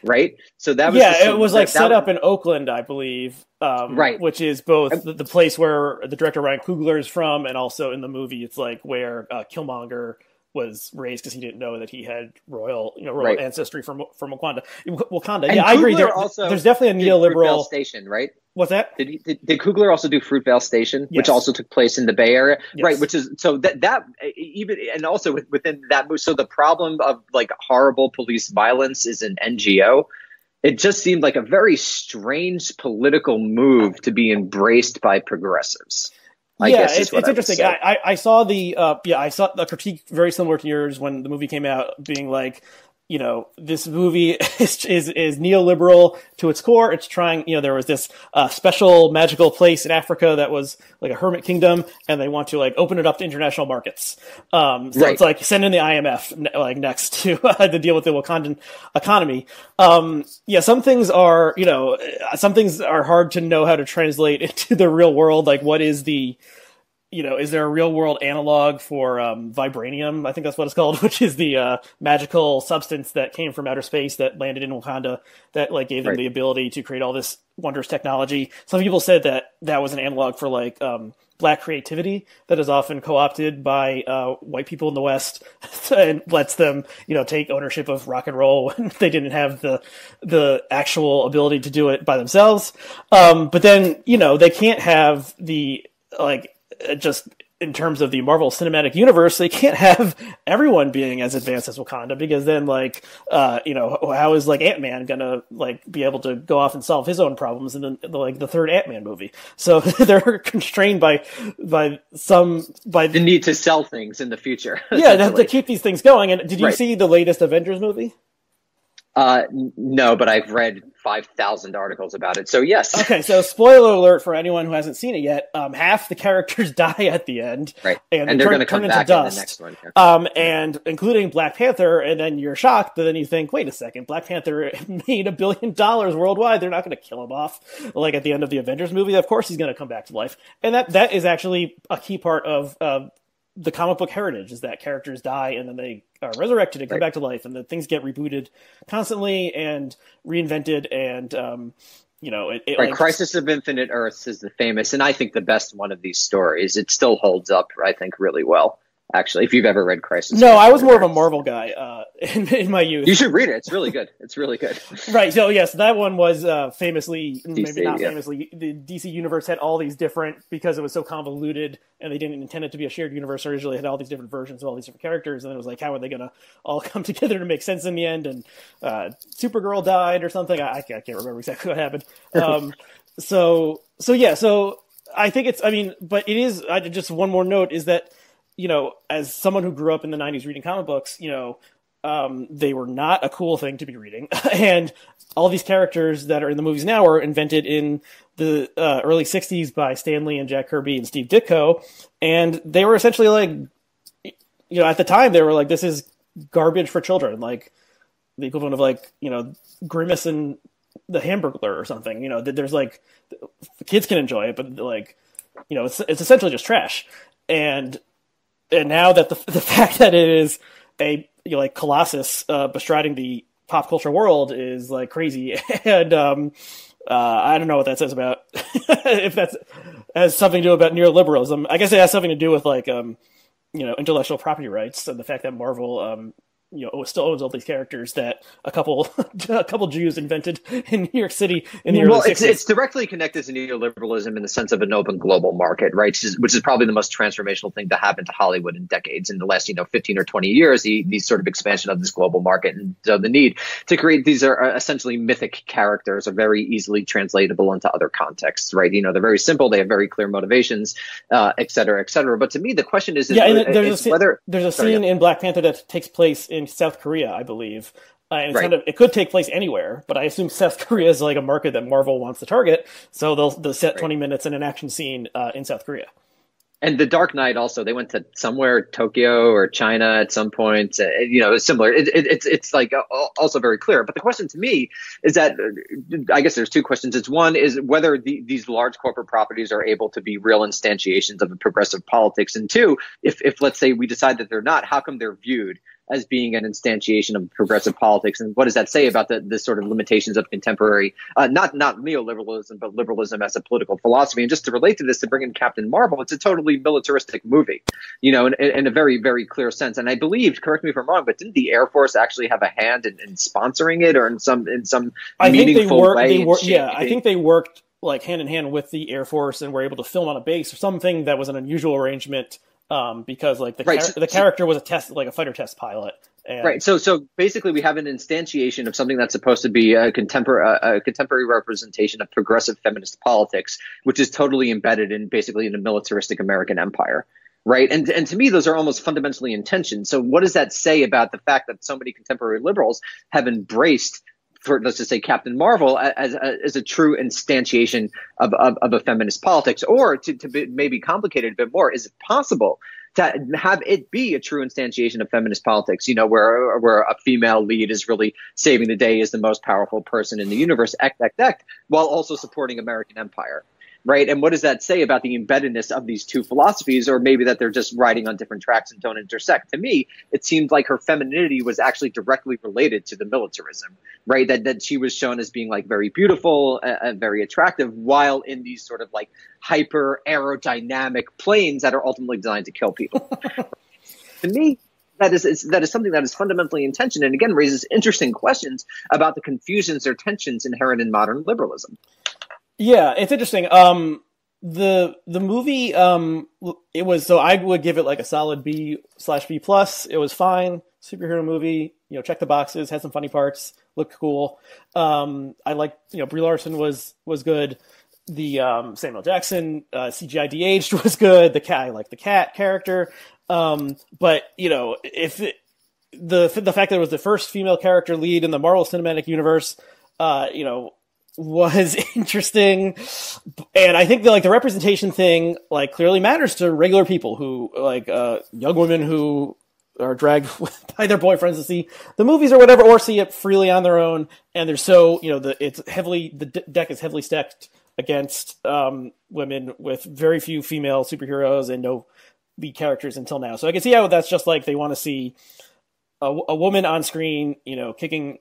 right? So that was it was like set up in Oakland, I believe, right, which is both the place where the director Ryan Coogler is from, and also in the movie, it's like where Killmonger was raised because he didn't know that he had royal right. ancestry from Wakanda. And yeah, I agree. There's definitely a neoliberal station, right? What's that? Did Coogler also do Fruitvale Station, yes. which also took place in the Bay Area, yes. right? Which is so that even, and also within that move. So the problem of like horrible police violence is an NGO. It just seemed like a very strange political move to be embraced by progressives. I guess it's interesting. I saw the critique very similar to yours when the movie came out, being like, this movie is neoliberal to its core. It's trying, there was this special magical place in Africa that was like a hermit kingdom, and they want to like open it up to international markets. So right. It's like send in the IMF like next to deal with the Wakandan economy. Some things are, some things are hard to know how to translate into the real world. Like, what is the is there a real world analog for vibranium? I think that's what it's called, which is the magical substance that came from outer space that landed in Wakanda that like gave them right. the ability to create all this wondrous technology. Some people said that was an analog for like black creativity that is often co-opted by white people in the West and lets them, take ownership of rock and roll when they didn't have the actual ability to do it by themselves. But then, they can't have the like. Just in terms of the Marvel Cinematic Universe, they can't have everyone being as advanced as Wakanda, because then, like, how is like Ant-Man gonna like be able to go off and solve his own problems in the third Ant-Man movie? So they're constrained by the need to sell things in the future. Yeah, to keep these things going. And did you right. see the latest Avengers movie? No, but I've read 5,000 articles about it. So yes. Okay, so spoiler alert for anyone who hasn't seen it yet. Half the characters die at the end. Right. And they're going to come back in the next one. Yeah. And including Black Panther, and then you're shocked, but then you think, wait a second, Black Panther made $1 billion worldwide. They're not going to kill him off like at the end of the Avengers movie. Of course he's going to come back to life. And that is actually a key part of the comic book heritage, is that characters die and then they are resurrected and come back to life, and that things get rebooted constantly and reinvented, and right. Like, Crisis of Infinite Earths is the famous, and I think the best one of these stories. It still holds up, I think, really well. actually, if you've ever read Crisis. No, I was more of a Marvel guy in my youth. You should read it. It's really good. It's really good. Right. So yes, that one was famously, DC, maybe not famously, the DC universe had all these different, because it was so convoluted and they didn't intend it to be a shared universe. Originally, it had all these different versions of all these different characters, and then it was like, how are they going to all come together to make sense in the end? And Supergirl died or something. I can't remember exactly what happened. So I think it's. I mean, but it is. Just one more note is that, as someone who grew up in the 90s reading comic books, they were not a cool thing to be reading. And all these characters that are in the movies now were invented in the early 60s by Stan Lee and Jack Kirby and Steve Ditko. And they were essentially like, at the time they were like, this is garbage for children. Like the equivalent of like, Grimace and the Hamburglar or something, there's like, kids can enjoy it, but like, it's essentially just trash. And now that the fact that it is a like Colossus bestriding the pop culture world is like crazy, and I don't know what that says about if that has something to do about neoliberalism. I guess it has something to do with like intellectual property rights and the fact that Marvel still owns all these characters that a couple Jews invented in New York City in the early 60s. It's directly connected to neoliberalism in the sense of an open global market, right? Which is probably the most transformational thing to happen to Hollywood in decades. In the last 15 or 20 years, the sort of expansion of this global market, and so the need to create these are essentially mythic characters are very easily translatable into other contexts, right? They're very simple, they have very clear motivations, et cetera, et cetera. But to me, the question is there's a scene in Black Panther that takes place in South Korea, I believe. And it's it could take place anywhere, but I assume South Korea is like a market that Marvel wants to target, so they'll set 20 minutes in an action scene in South Korea. And The Dark Knight also, they went to somewhere, Tokyo or China at some point. It's similar. It's like also very clear. But the question to me is that I guess there's two questions. It's one is whether these large corporate properties are able to be real instantiations of a progressive politics. And two, if let's say we decide that they're not, how come they're viewed as being an instantiation of progressive politics? And what does that say about the sort of limitations of contemporary, not neoliberalism, but liberalism as a political philosophy? And just to relate to this, to bring in Captain Marvel, it's a totally militaristic movie, in a very, very clear sense. And I believe, correct me if I'm wrong, but didn't the Air Force actually have a hand in sponsoring it, or in some meaningful way? I think they worked like hand in hand with the Air Force and were able to film on a base or something that was an unusual arrangement. Because like the character was a fighter test pilot. And... So basically we have an instantiation of something that's supposed to be a contemporary representation of progressive feminist politics, which is totally embedded in basically in a militaristic American empire. Right. And to me, those are almost fundamentally in tension. So what does that say about the fact that so many contemporary liberals have embraced, for let's just say, Captain Marvel as a true instantiation of a feminist politics? Or to be maybe complicated a bit more, is it possible to have it be a true instantiation of feminist politics, where a female lead is really saving the day, is the most powerful person in the universe, while also supporting American empire? Right. And what does that say about the embeddedness of these two philosophies, or maybe that they're just riding on different tracks and don't intersect? To me, it seemed like her femininity was actually directly related to the militarism, right? That she was shown as being like very beautiful, very attractive, while in these sort of like hyper aerodynamic planes that are ultimately designed to kill people. To me, that is something that is fundamentally in tension, and again raises interesting questions about the confusions or tensions inherent in modern liberalism. Yeah, it's interesting. The movie, it was, so I would give it like a solid B/B plus. It was fine. Superhero movie, check the boxes, had some funny parts, looked cool. I liked, Brie Larson was good. The Samuel Jackson CGI de-aged was good. I like the cat character. But if the fact that it was the first female character lead in the Marvel Cinematic Universe, was interesting. And I think that the representation thing clearly matters to regular people who young women who are dragged by their boyfriends to see the movies or whatever, or see it freely on their own. And there's the deck is heavily stacked against women with very few female superheroes and no lead characters until now. So I can see how that's just they want to see a woman on screen, kicking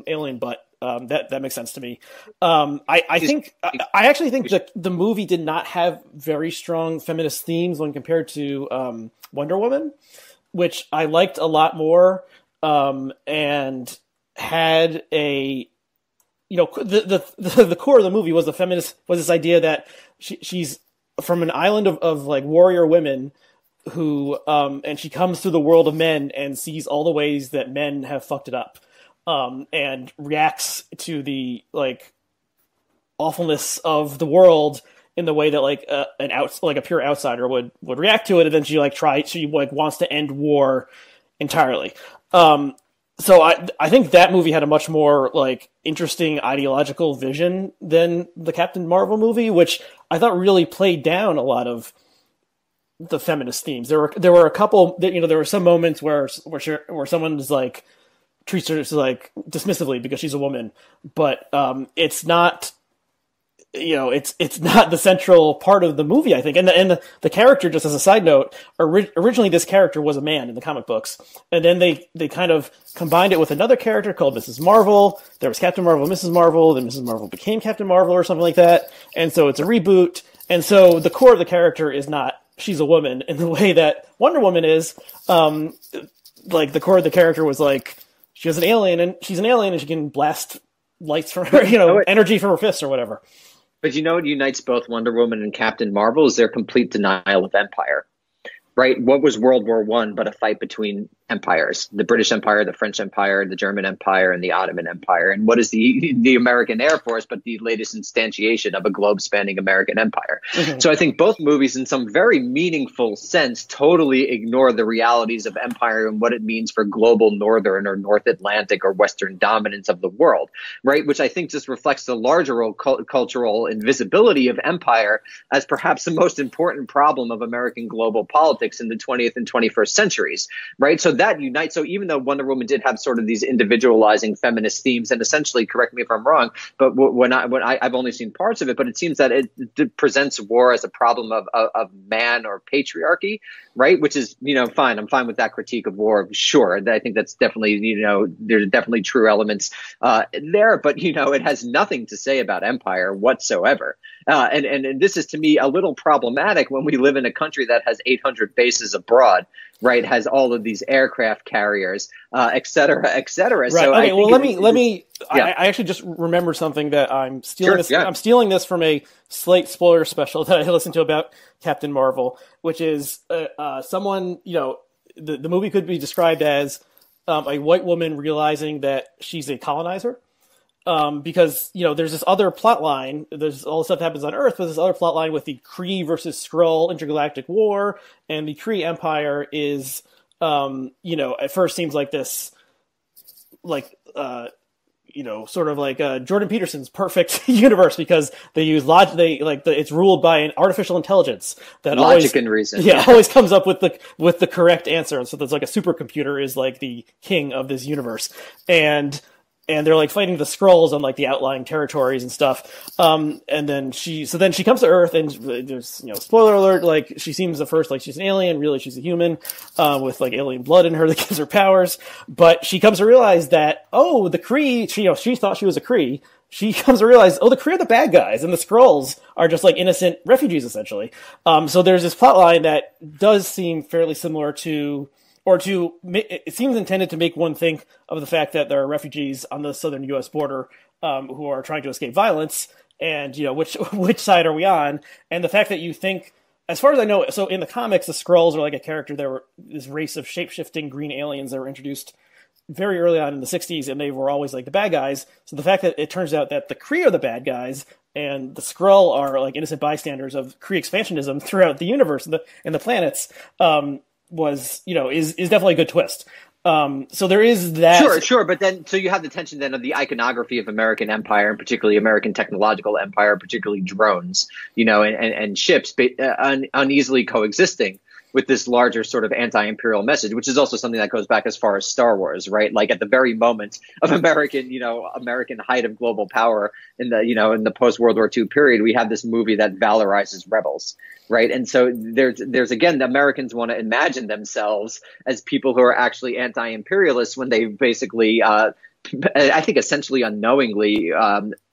alien butt That makes sense to me. I actually think that the movie did not have very strong feminist themes when compared to Wonder Woman, which I liked a lot more, and had a, the core of the movie was this idea that she's from an island of like warrior women who and she comes through the world of men and sees all the ways that men have fucked it up, and reacts to the like awfulness of the world in the way that like a pure outsider would react to it, and then she wants to end war entirely. So I think that movie had a much more like interesting ideological vision than the Captain Marvel movie, which I thought really played down a lot of the feminist themes. There were a couple that, there were some moments where someone is like treats her like dismissively because she's a woman, but it's not. It's not the central part of the movie, I think. And the character, just as a side note, originally this character was a man in the comic books. And then they kind of combined it with another character called Mrs. Marvel. There was Captain Marvel, Mrs. Marvel, then Mrs. Marvel became Captain Marvel or something like that. And so it's a reboot. And so the core of the character is not she's a woman in the way that Wonder Woman is. Like the core of the character was like, she's an alien and she can blast lights from her, energy from her fists or whatever. But what unites both Wonder Woman and Captain Marvel is their complete denial of empire, right? What was World War I but a fight between empires? The British Empire, the French Empire, the German Empire, and the Ottoman Empire. And what is the American Air Force but the latest instantiation of a globe-spanning American empire? Mm-hmm. So I think both movies, in some very meaningful sense, totally ignore the realities of empire and what it means for global northern or North Atlantic or Western dominance of the world, right? Which I think just reflects the larger cultural invisibility of empire as perhaps the most important problem of American global politics in the 20th and 21st centuries, right? So that unites. So even though Wonder Woman did have sort of these individualizing feminist themes, and essentially, correct me if I'm wrong, but I've only seen parts of it, but it seems that it presents war as a problem of man or patriarchy, right? Which is, fine. I'm fine with that critique of war. Sure. I think that's definitely, there's definitely true elements there, but, it has nothing to say about empire whatsoever. And this is, to me, a little problematic when we live in a country that has 800 bases abroad, right? Has all of these aircraft carriers, et cetera, et cetera. Right. So okay. Well, let me. Yeah. I actually just remembered something that I'm stealing. Sure, yeah. I'm stealing this from a Slate spoiler special that I listened to about Captain Marvel, which is someone. The movie could be described as a white woman realizing that she's a colonizer. Because, there's this other plot line, there's all the stuff that happens on Earth, but there's this other plot line with the Kree versus Skrull intergalactic war, and the Kree Empire is, at first seems like this, like, sort of like Jordan Peterson's perfect universe, because they use logic, it's ruled by an artificial intelligence that logic and reason. Yeah, always comes up with the correct answer. And so there's like a supercomputer is like the king of this universe. And they're like fighting the Skrulls on like the outlying territories and stuff. And then she comes to Earth, and there's, spoiler alert, like she seems at first like she's an alien, really she's a human, with like alien blood in her that gives her powers. But she comes to realize that, the Kree, she thought she was a Kree. She comes to realize, the Kree are the bad guys, and the Skrulls are just like innocent refugees, essentially. So there's this plot line that does seem fairly similar to, it seems intended to make one think of the fact that there are refugees on the southern U.S. border who are trying to escape violence, and which side are we on? And the fact that you think, as far as I know, so in the comics, the Skrulls are like a character. They were this race of shape-shifting green aliens that were introduced very early on in the 60s, and they were always like the bad guys. So the fact that it turns out that the Kree are the bad guys and the Skrull are like innocent bystanders of Kree expansionism throughout the universe and the planets, is definitely a good twist. So there is that. Sure. But then, so you have the tension then of the iconography of American empire, and particularly American technological empire, particularly drones, and ships uneasily coexisting with this larger sort of anti-imperial message, which is also something that goes back as far as Star Wars, right? Like at the very moment of American height of global power in the post-World War II period, we have this movie that valorizes rebels, right? And so there's again, the Americans want to imagine themselves as people who are actually anti-imperialists when they basically I think essentially unknowingly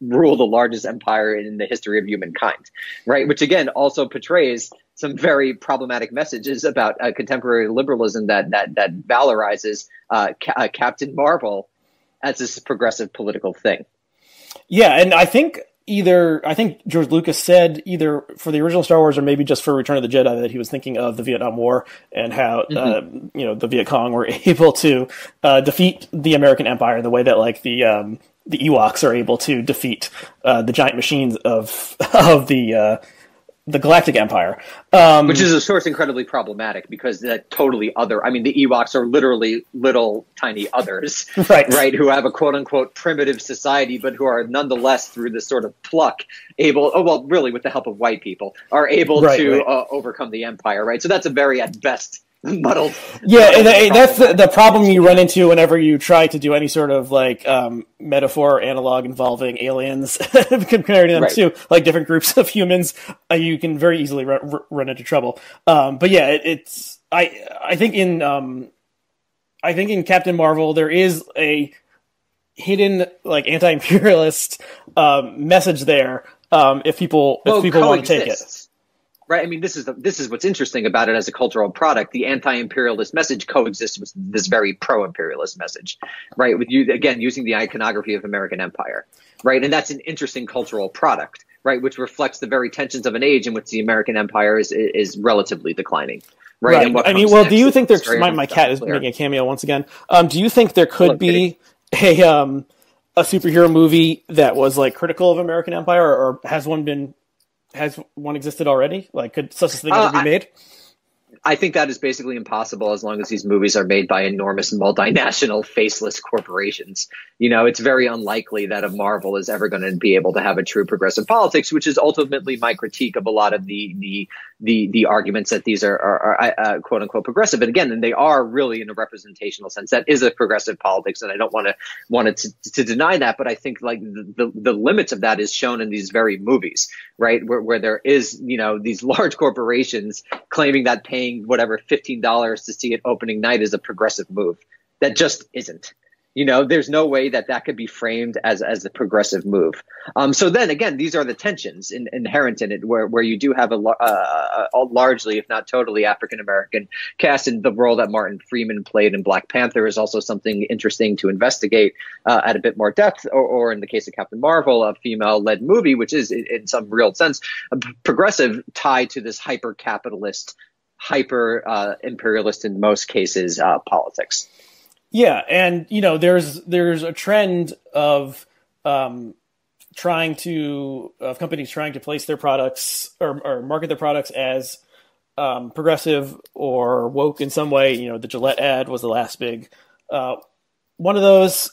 rule the largest empire in the history of humankind, right? Which again also portrays some very problematic messages about contemporary liberalism that valorizes Captain Marvel as this progressive political thing. Yeah, and I think George Lucas said either for the original Star Wars or maybe just for Return of the Jedi that he was thinking of the Vietnam War and how the Viet Cong were able to defeat the American Empire in the way that like the Ewoks are able to defeat the giant machines of the Galactic Empire, which is of course incredibly problematic because that totally other. I mean, the Ewoks are literally little tiny others, right? Who have a quote unquote primitive society, but who are nonetheless through this sort of pluck really with the help of white people, are able to overcome the empire, right? So that's a very at best muddled. Yeah, and that's the problem you run into whenever you try to do any sort of like metaphor or analog involving aliens, comparing them to like different groups of humans. You can very easily run into trouble. But yeah, I think in Captain Marvel there is a hidden like anti-imperialist message there. If people want to take it. Right. I mean, this is what's interesting about it as a cultural product. The anti-imperialist message coexists with this very pro-imperialist message, right? With you again using the iconography of American empire, right? And that's an interesting cultural product, right? Which reflects the very tensions of an age in which the American empire is relatively declining, right? And I mean, well, do you think there's my cat is making a cameo once again? Do you think there could be a superhero movie that was like critical of American empire, or has one existed already? Like, could such a thing ever be made? I think that is basically impossible as long as these movies are made by enormous multinational faceless corporations. You know, it's very unlikely that a Marvel is ever going to be able to have a true progressive politics, which is ultimately my critique of a lot of the arguments that these are quote unquote progressive. And again, and they are really in a representational sense. That is a progressive politics, and I don't want to deny that. But I think like the limits of that is shown in these very movies, right? Where there is, you know, these large corporations claiming that paying whatever $15 to see it opening night is a progressive move. That just isn't. You know, there's no way that could be framed as a progressive move. So then again, these are the tensions inherent in it, where you do have a largely, if not totally, African-American cast, and the role that Martin Freeman played in Black Panther is also something interesting to investigate at a bit more depth, or in the case of Captain Marvel, a female-led movie, which is in some real sense a progressive tied to this hyper-capitalist, hyper-imperialist in most cases politics. Yeah, and you know, there's a trend of companies trying to place their products or market their products as progressive or woke in some way. You know, the Gillette ad was the last big one of those,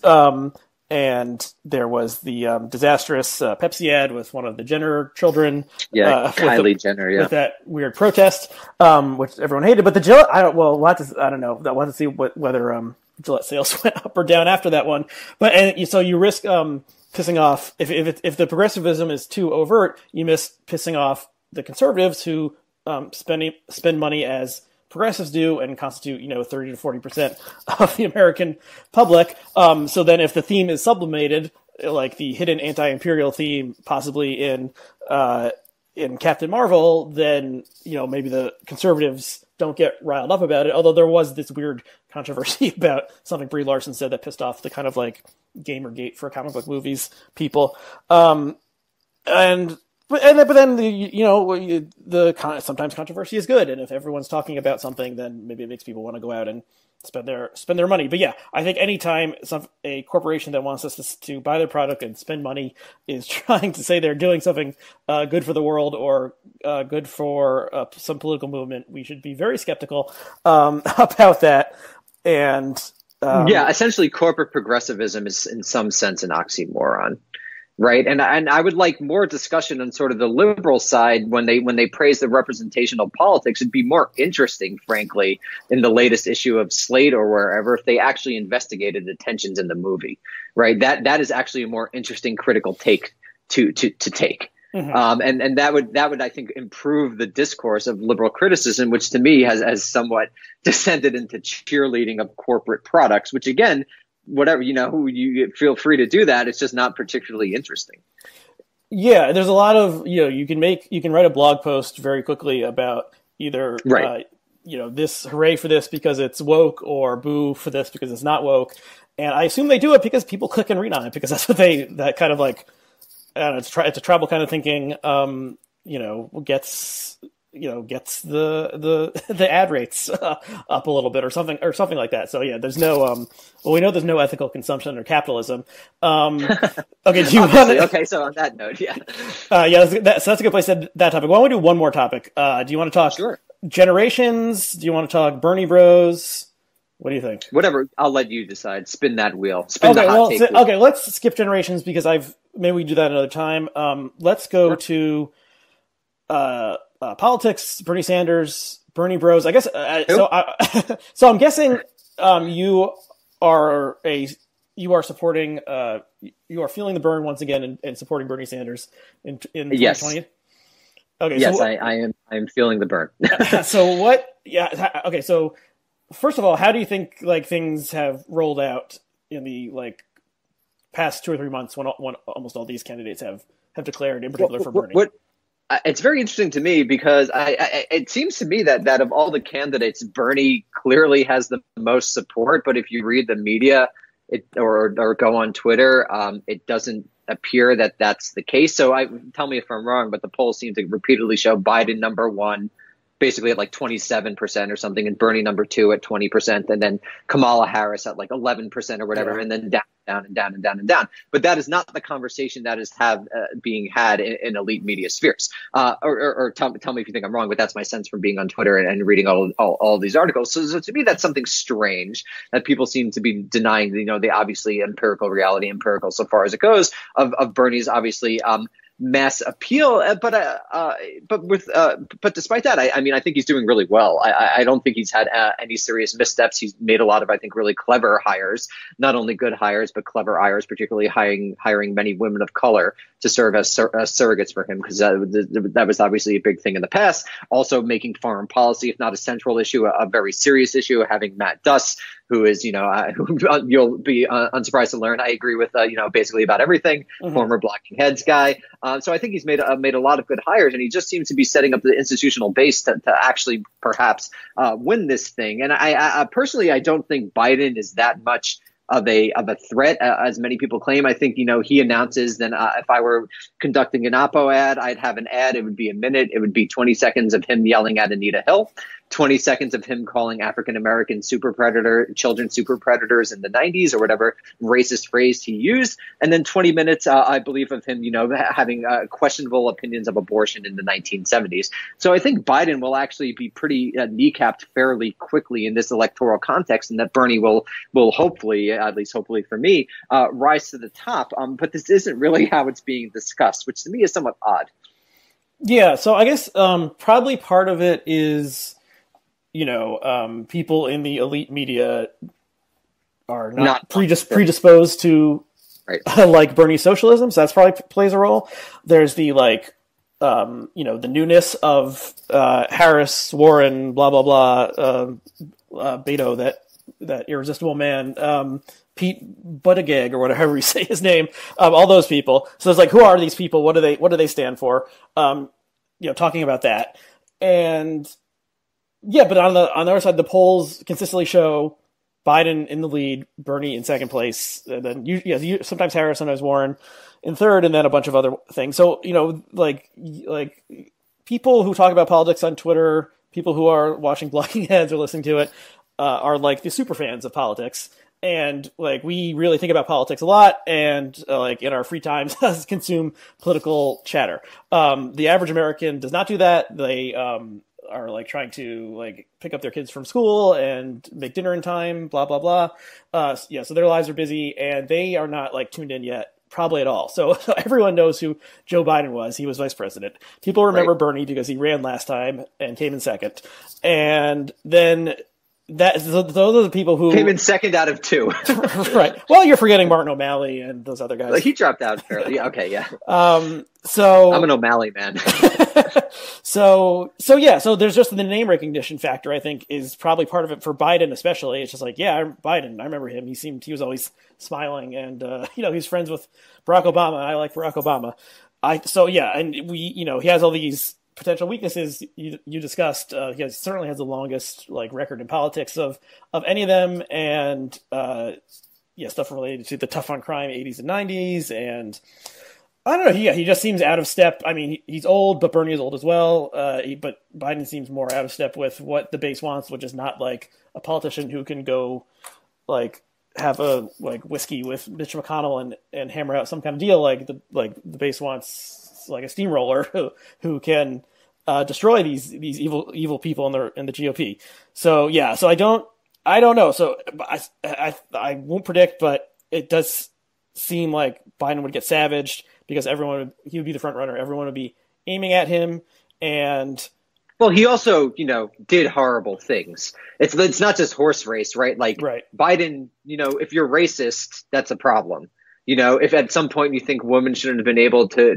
and there was the disastrous Pepsi ad with one of the Jenner children. Yeah, Kylie Jenner. Yeah, with that weird protest, which everyone hated. But the Gillette, I don't know. We'll have to see whether Gillette sales went up or down after that one. So you risk pissing off if the progressivism is too overt, you miss pissing off the conservatives who spend money as progressives do and constitute 30 to 40% of the American public. So then if the theme is sublimated, like the hidden anti-imperial theme possibly in Captain Marvel, then maybe the conservatives don't get riled up about it. Although there was this weird controversy about something Brie Larson said that pissed off the kind of like Gamergate for comic book movies people. But then sometimes controversy is good, and if everyone's talking about something, then maybe it makes people want to go out and spend their money. But yeah, I think anytime a corporation that wants us to buy their product and spend money is trying to say they're doing something good for the world or good for some political movement, we should be very skeptical about that. And essentially, corporate progressivism is in some sense an oxymoron. Right. And I would like more discussion on sort of the liberal side when they praise the representational politics. It'd be more interesting, frankly, in the latest issue of Slate or wherever, if they actually investigated the tensions in the movie. Right. That is actually a more interesting critical take to take. Mm-hmm. And that would, I think, improve the discourse of liberal criticism, which to me has somewhat descended into cheerleading of corporate products, which, again, whatever, you feel free to do that. It's just not particularly interesting. Yeah, there's a lot of, you can write a blog post very quickly about either, Right. This hooray for this because it's woke, or boo for this because it's not woke. And I assume they do it because people click and read on it, because that's what that kind of like, I don't know, it's a tribal kind of thinking, gets the ad rates up a little bit or something like that. So yeah, there's no we know there's no ethical consumption or capitalism. Okay, do you want to? Okay, so on that note, yeah, so that's a good place to that topic. Why don't we do one more topic? Do you want to talk generations? Do you want to talk BernieBros? What do you think? Whatever, I'll let you decide. Spin that wheel. Spin the hot take wheel. Okay, let's skip generations because maybe we do that another time. Let's go to politics. Bernie Sanders, BernieBros. I guess so I'm guessing you are supporting you are feeling the burn once again and supporting Bernie Sanders in 2020. Yes. Okay. Yes, so I am feeling the burn. So what? Yeah. Okay. So first of all, how do you think like things have rolled out in the past 2 or 3 months when almost all these candidates have declared, in particular for Bernie? It's very interesting to me because it seems to me that of all the candidates, Bernie clearly has the most support. But if you read the media or go on Twitter, it doesn't appear that that's the case. So tell me if I'm wrong, but the polls seem to repeatedly show Biden number one, basically at 27% or something, and Bernie number two at 20%, and then Kamala Harris at 11% or whatever, and then down and down and down and down. But that is not the conversation that is being had in elite media spheres. Or tell me if you think I'm wrong, but that's my sense from being on Twitter and reading all these articles. So to me, that's something strange that people seem to be denying. The obviously empirical reality, empirical so far as it goes, of Bernie's obviously mass appeal, but despite that, I think he's doing really well. I don't think he's had any serious missteps. He's made a lot of, I think, really clever hires, not only good hires, but clever hires, particularly hiring many women of color to serve as surrogates for him, because that was obviously a big thing in the past. Also making foreign policy, if not a central issue, a very serious issue, having Matt Duss, who is, who you'll be unsurprised to learn, I agree with, basically about everything, former Blocking Heads guy. So I think he's made a lot of good hires, and he just seems to be setting up the institutional base to actually perhaps win this thing. And I personally, I don't think Biden is that much of a threat as many people claim. I think, he announces, then if I were conducting an Oppo ad, I'd have an ad. It would be a minute. It would be 20 seconds of him yelling at Anita Hill, 20 seconds of him calling African-American children super predators in the 90s, or whatever racist phrase he used. And then 20 minutes, I believe, of him, having questionable opinions of abortion in the 1970s. So I think Biden will actually be pretty kneecapped fairly quickly in this electoral context, and that Bernie will hopefully, at least hopefully for me, rise to the top. But this isn't really how it's being discussed, which to me is somewhat odd. Yeah, so I guess probably part of it is, people in the elite media are not predisposed to like Bernie socialism, so that's probably plays a role. There's the the newness of Harris, Warren, blah blah blah, Beto, that irresistible man, Pete Buttigieg, or whatever you say his name, all those people. So it's who are these people? What do they stand for? Talking about that. And yeah, but on the other side, the polls consistently show Biden in the lead, Bernie in second place, and then sometimes Harris, sometimes Warren in third, and then a bunch of other things. So like people who talk about politics on Twitter, people who are watching Blocking Heads or listening to it, are the super fans of politics. And we really think about politics a lot, and in our free times consume political chatter. The average American does not do that. They are trying to pick up their kids from school and make dinner in time, blah blah blah. So their lives are busy, and they are not tuned in yet, probably at all. So everyone knows who Joe Biden was. He was vice president. People remember Bernie because he ran last time and came in second, and then those are the people who came in second out of two. Right. Well, you're forgetting Martin O'Malley and those other guys. Like, he dropped out fairly. Yeah, okay, yeah. So I'm an O'Malley man. So there's just the name recognition factor, I think, is probably part of it for Biden, especially. It's just like, yeah, Biden. I remember him. He was always smiling, and he's friends with Barack Obama. I like Barack Obama. And he has all these potential weaknesses you discussed. He certainly has the longest record in politics of any of them, and stuff related to the tough on crime 80s and 90s, and I don't know. He just seems out of step. I mean, he's old, but Bernie is old as well. But Biden seems more out of step with what the base wants, which is not like a politician who can go have a whiskey with Mitch McConnell and hammer out some kind of deal. The base wants a steamroller who can destroy these evil people in the GOP. So I don't know. So I won't predict, but it does seem like Biden would get savaged because he would be the front runner. Everyone would be aiming at him, and well, he also, did horrible things. It's not just horse race, right? Right. Biden, if you're racist, that's a problem. If at some point you think women shouldn't have been able to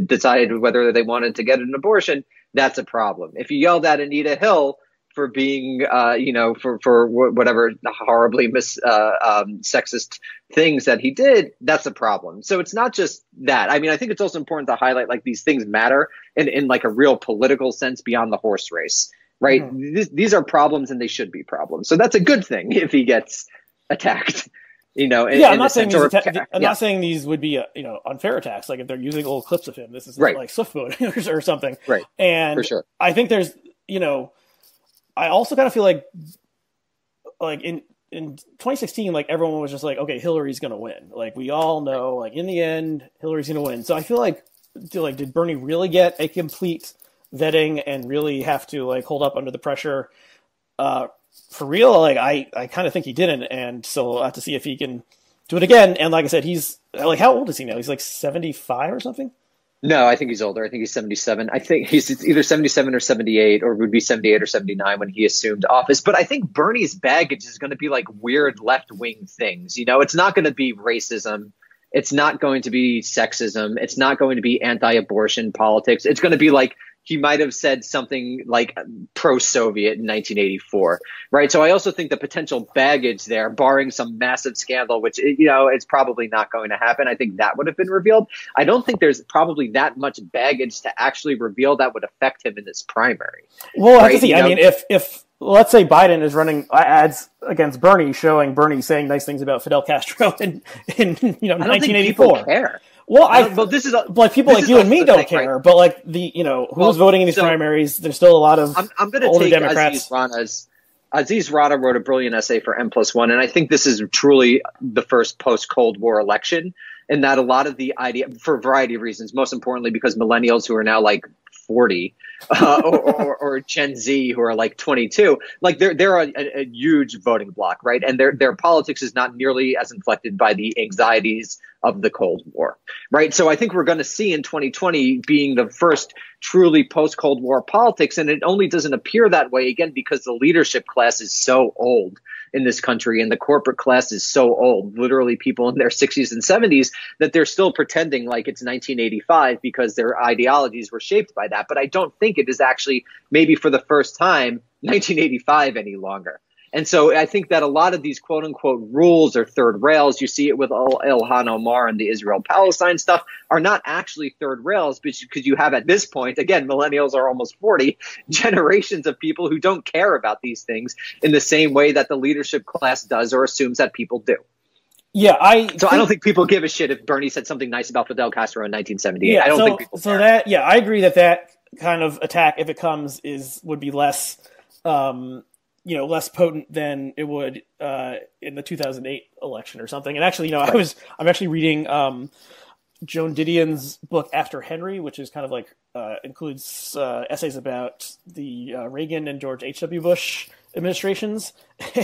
decide whether they wanted to get an abortion, that's a problem. If you yelled at Anita Hill for being, for whatever horribly sexist things that he did, that's a problem. So it's not just that. I mean, I think it's also important to highlight these things matter in a real political sense beyond the horse race, right? Mm-hmm. These are problems and they should be problems. So that's a good thing if he gets attacked. I'm not saying not saying these would be unfair attacks. Like if they're using old clips of him, this is right. Like swift voting or something. Right. And for sure. I think there's I also kind of feel like in 2016, everyone was just like, okay, Hillary's going to win. We all know, in the end, Hillary's going to win. So I feel did Bernie really get a complete vetting and really have to hold up under the pressure for real? I kind of think he didn't. And so we'll have to see if he can do it again. And like I said, he's how old is he now? He's 75 or something? No, I think he's older. I think he's 77. I think he's either 77 or 78, or would be 78 or 79 when he assumed office. But I think Bernie's baggage is going to be weird left-wing things. It's not going to be racism. It's not going to be sexism. It's not going to be anti-abortion politics. It's going to be he might have said something pro-Soviet in 1984, right? So I also think the potential baggage there, barring some massive scandal, which, it's probably not going to happen. I think that would have been revealed. I don't think there's probably that much baggage to actually reveal that would affect him in this primary. Well, right? I have to see. I mean, if let's say Biden is running ads against Bernie, showing Bernie saying nice things about Fidel Castro in 1984. I don't think people care. Well, this is people like you and me don't care, right? But who's voting in these primaries? There's still a lot of I'm going to take Democrats. Aziz Rana wrote a brilliant essay for N+1, and I think this is truly the first post-Cold War election, in that a lot of the idea, for a variety of reasons, most importantly because millennials who are now 40 or Gen Z who are 22, they're a huge voting bloc, right? And their politics is not nearly as inflected by the anxieties of the Cold War, right? So I think we're going to see in 2020 being the first truly post-Cold War politics, and it only doesn't appear that way, again, because the leadership class is so old in this country and the corporate class is so old, literally people in their 60s and 70s, that they're still pretending like it's 1985 because their ideologies were shaped by that. But I don't think it is actually, maybe for the first time, 1985 any longer. And so I think that a lot of these quote unquote rules or third rails, you see it with Ilhan Omar and the Israel-Palestine stuff, are not actually third rails, because you have at this point, again, millennials are almost 40, generations of people who don't care about these things in the same way that the leadership class does or assumes that people do. Yeah, I don't think people give a shit if Bernie said something nice about Fidel Castro in 1978. Yeah, I don't think people care. I agree that kind of attack, if it comes, would be less less potent than it would in the 2008 election or something. And actually, I'm actually reading Joan Didion's book After Henry, which is kind of includes essays about the Reagan and George H.W. Bush administrations.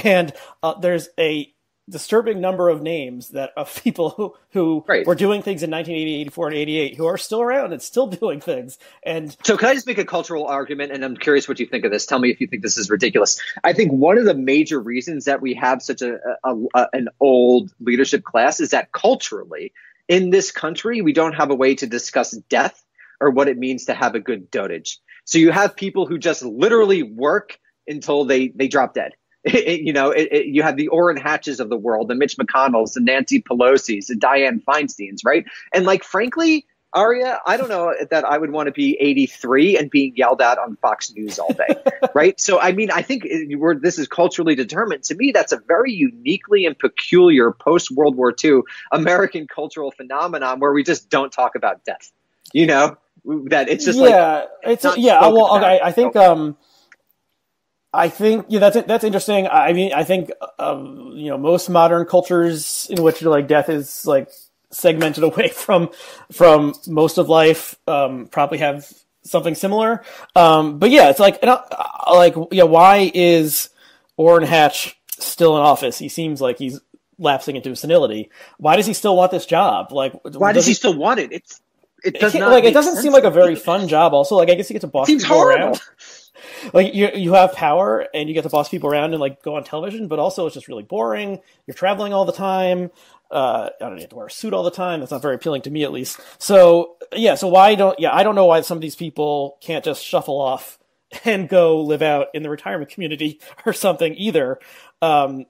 And there's a disturbing number of names that of people who Right. were doing things in 1980, 84, and 88 who are still around and still doing things. And so can I just make a cultural argument? And I'm curious what you think of this. Tell me if you think this is ridiculous. I think one of the major reasons that we have such an old leadership class is that culturally in this country, we don't have a way to discuss death or what it means to have a good dotage. So you have people who just literally work until they drop dead. You have the Orrin Hatches of the world, the Mitch McConnells, the Nancy Pelosi's, the Dianne Feinsteins, right? And like, frankly, Aryeh, I don't know that I would want to be 83 and being yelled at on Fox News all day, right? So, I mean, I think this is culturally determined. To me, that's a very uniquely and peculiar post-World War II American cultural phenomenon where we just don't talk about death, that it's just I think that's interesting. I mean, I think most modern cultures in which like death is like segmented away from most of life probably have something similar. But yeah, it's like why is Orrin Hatch still in office? He seems like he's lapsing into senility. Why does he still want this job? Like, why does he still want it? It doesn't seem like a very fun job. Also, like I guess you get to boss people around. Like you have power and you get to boss people around and like go on television, but also it's just really boring. You're traveling all the time. I don't have to wear a suit all the time. That's not very appealing to me, at least. So I don't know why some of these people can't just shuffle off and go live out in the retirement community or something either. Or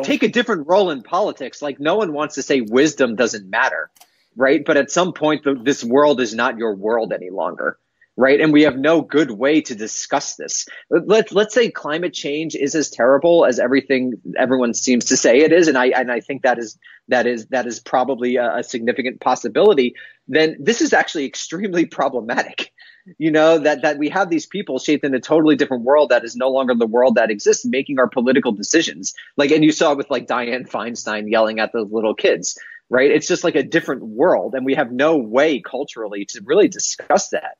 take a different role in politics. Like no one wants to say wisdom doesn't matter, right? But at some point, this world is not your world any longer. Right. And we have no good way to discuss this. Let's say climate change is as terrible as everyone seems to say it is. And I think that is probably a significant possibility. Then this is actually extremely problematic. That we have these people shaped in a totally different world that is no longer the world that exists, making our political decisions. And you saw with like Dianne Feinstein yelling at those little kids. Right. It's just like a different world. And we have no way culturally to really discuss that.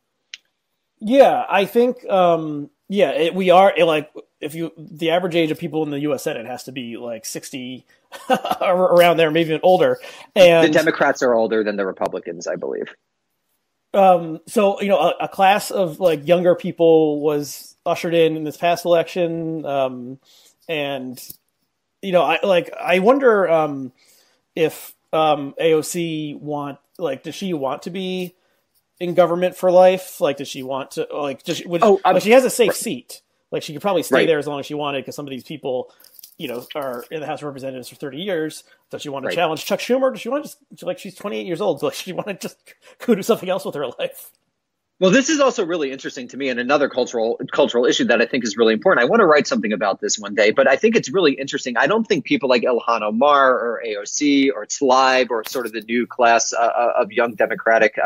Yeah, I think, we are the average age of people in the U.S. Senate has to be like 60 around there, maybe even older. And the Democrats are older than the Republicans, I believe. A class of like younger people was ushered in this past election. I wonder, if, AOC does she want to be in government for life? Like, does she want to she has a safe seat. Like she could probably stay there as long as she wanted because some of these people, are in the House of Representatives for 30 years. Does she want to challenge Chuck Schumer? Does she want to just she's 28 years old. Does she want to just go do something else with her life? Well, this is also really interesting to me and another cultural issue that I think is really important. I want to write something about this one day, but I think it's really interesting. I don't think people like Ilhan Omar or AOC or Tlaib or sort of the new class of young Democratic,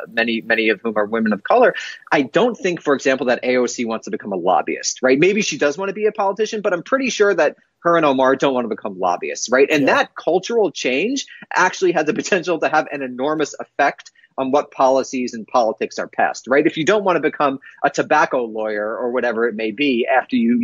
many of whom are women of color. I don't think, for example, that AOC wants to become a lobbyist, right? Maybe she does want to be a politician, but I'm pretty sure that her and Omar don't want to become lobbyists, right? And that cultural change actually has the potential to have an enormous effect on what policies and politics are passed, right? If you don't want to become a tobacco lawyer or whatever it may be after you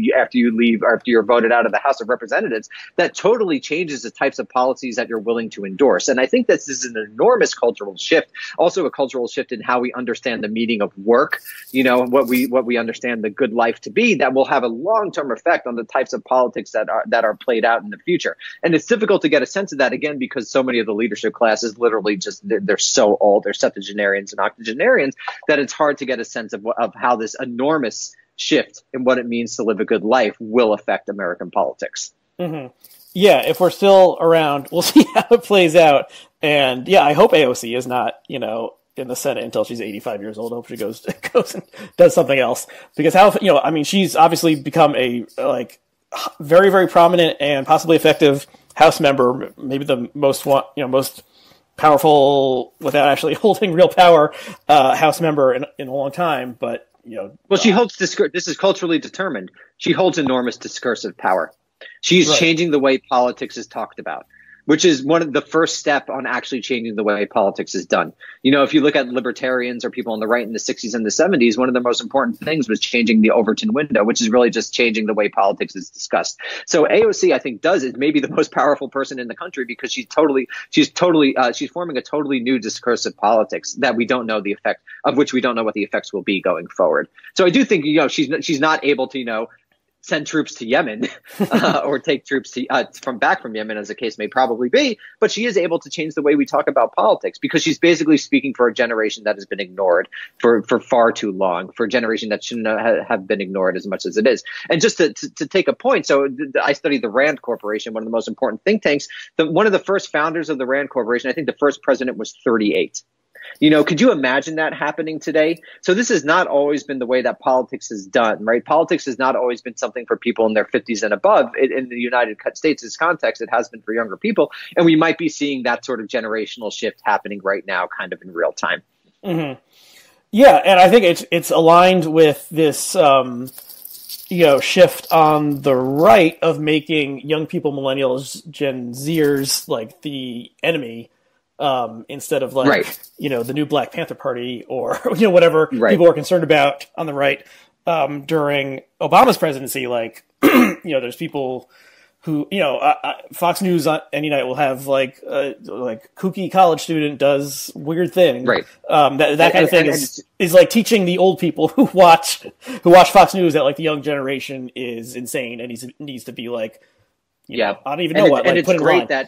leave or after you're voted out of the House of Representatives, that totally changes the types of policies that you're willing to endorse. And I think this is an enormous cultural shift, also a cultural shift in how we understand the meaning of work, what we understand the good life to be, that will have a long-term effect on the types of politics that are played out in the future. And it's difficult to get a sense of that, again, because so many of the leadership classes literally just, they're so old, they're septuagenarians and octogenarians, that it's hard to get a sense of how this enormous shift in what it means to live a good life will affect American politics. Mm-hmm. Yeah, if we're still around, we'll see how it plays out. And yeah, I hope AOC is not, in the Senate until she's 85 years old. I hope she goes and does something else, because she's obviously become a very, very prominent and possibly effective House member, maybe the most powerful, without actually holding real power, House member in a long time. But she holds this is culturally determined. She holds enormous discursive power. She's changing the way politics is talked about. which is one of the first step on actually changing the way politics is done. If you look at libertarians or people on the right in the 60s and the 70s, one of the most important things was changing the Overton window, which is really just changing the way politics is discussed. So AOC, I think, is maybe the most powerful person in the country because she's forming a totally new discursive politics that we don't know the effect of, which we don't know what the effects will be going forward. So I do think, she's not able to, send troops to Yemen or take troops back from Yemen, as the case may probably be. But she is able to change the way we talk about politics because she's basically speaking for a generation that has been ignored for far too long, for a generation that shouldn't have been ignored as much as it is. And just to take a point, so I studied the Rand Corporation, one of the most important think tanks. One of the first founders of the Rand Corporation, I think the first president was 38. Could you imagine that happening today? So this has not always been the way that politics is done, right? Politics has not always been something for people in their 50s and above. In the United States' context, it has been for younger people. And we might be seeing that sort of generational shift happening right now, kind of in real time. Mm-hmm. Yeah, and I think it's aligned with this shift on the right of making young people, millennials, Gen Zers, like the enemy. Instead of the new Black Panther Party or, whatever people are concerned about on the right, during Obama's presidency, there's people who, Fox News on any night will have kooky college student does weird thing. Right. That kind of thing is like teaching the old people who watch Fox News that the young generation is insane and needs to be I don't even know what, put in line.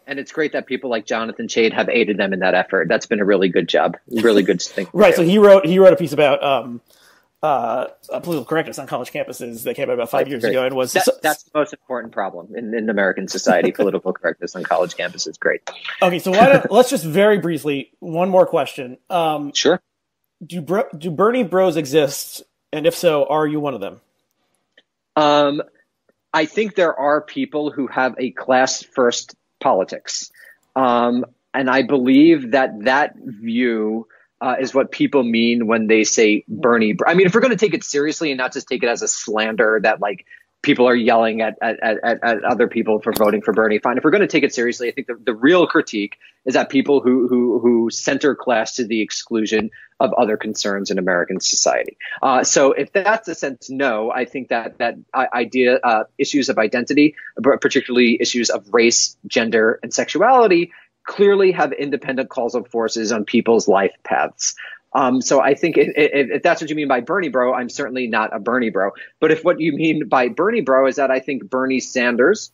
And it's great that people like Jonathan Jade have aided them in that effort. That's been a really good job, really good thing. Right. So he wrote a piece about political correctness on college campuses that came out about 5 years ago, and that's the most important problem in American society. Political correctness on college campuses. Great. Okay, so let's just very briefly one more question. Sure. Do BernieBros exist, and if so, are you one of them? I think there are people who have a class first politics. And I believe that view is what people mean when they say Bernie. I mean, if we're going to take it seriously and not just take it as a slander that people are yelling at other people for voting for Bernie, fine. If we're going to take it seriously, I think the real critique is that people who center class to the exclusion of other concerns in American society. So if that's the sense, no, I think that idea, issues of identity, particularly issues of race, gender, and sexuality, clearly have independent causal forces on people's life paths. So I think if that's what you mean by Bernie bro, I'm certainly not a Bernie bro. But if what you mean by Bernie bro is that I think Bernie Sanders,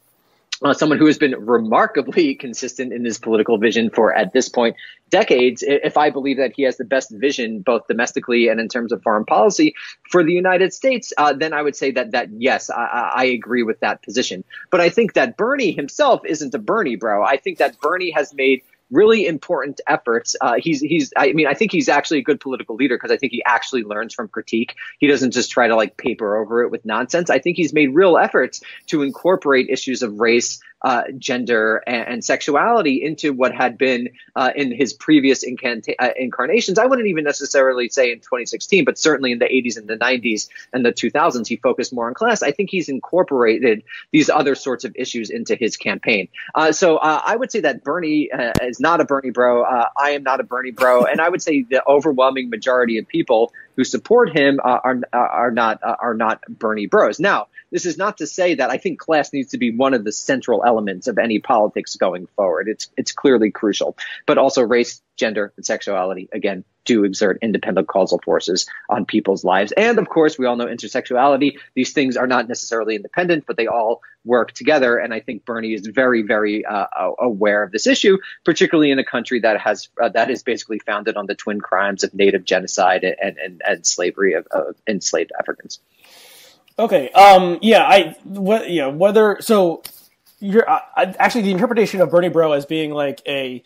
someone who has been remarkably consistent in his political vision for, at this point, decades, if I believe that he has the best vision, both domestically and in terms of foreign policy for the United States, then I would say that yes, I agree with that position. But I think that Bernie himself isn't a Bernie bro. I think that Bernie has made really important efforts. I think he's actually a good political leader because I think he actually learns from critique. He doesn't just try to paper over it with nonsense. I think he's made real efforts to incorporate issues of race, gender, and sexuality into what had been in his previous incarnations. I wouldn't even necessarily say in 2016, but certainly in the 80s and the 90s and the 2000s, he focused more on class. I think he's incorporated these other sorts of issues into his campaign. So I would say that Bernie is not a Bernie bro. I am not a Bernie bro. And I would say the overwhelming majority of people who support him are not Bernie bros. Now, this is not to say that I think class needs to be one of the central elements of any politics going forward. It's clearly crucial, but also race, gender, and sexuality, again, do exert independent causal forces on people's lives. And of course, we all know intersexuality. These things are not necessarily independent, but they all work together. And I think Bernie is very, very aware of this issue, particularly in a country that is basically founded on the twin crimes of native genocide and slavery of enslaved Africans. Okay. Actually the interpretation of Bernie bro as being like a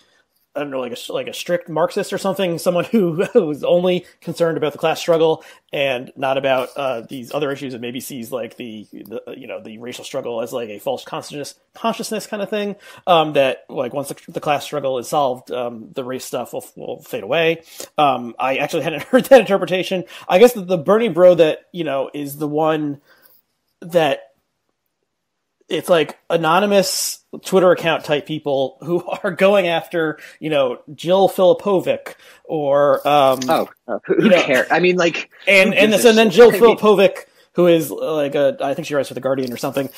strict Marxist or something, someone who's only concerned about the class struggle and not about these other issues, and maybe sees the racial struggle as a false consciousness kind of thing. That once the class struggle is solved, the race stuff will fade away. I actually hadn't heard that interpretation. I guess the Bernie bro that is the one that it's like anonymous Twitter account type people who are going after, Jill Filipovic or, who cares? I mean, like, and then Jill Filipovic, who is like I think she writes for The Guardian or something.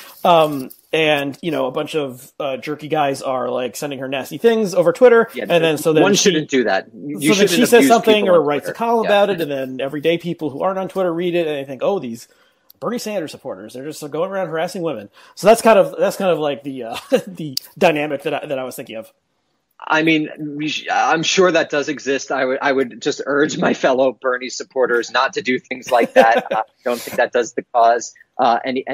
And a bunch of jerky guys are like sending her nasty things over Twitter, yeah, and then one shouldn't do that. So then she says something or writes a column about it, and then everyday people who aren't on Twitter read it, and they think, oh, these Bernie Sanders supporters, they're just going around harassing women. So that's kind of like the the dynamic that I was thinking of. I mean, I'm sure that does exist. I would just urge my fellow Bernie supporters not to do things like that. I don't think that does the cause any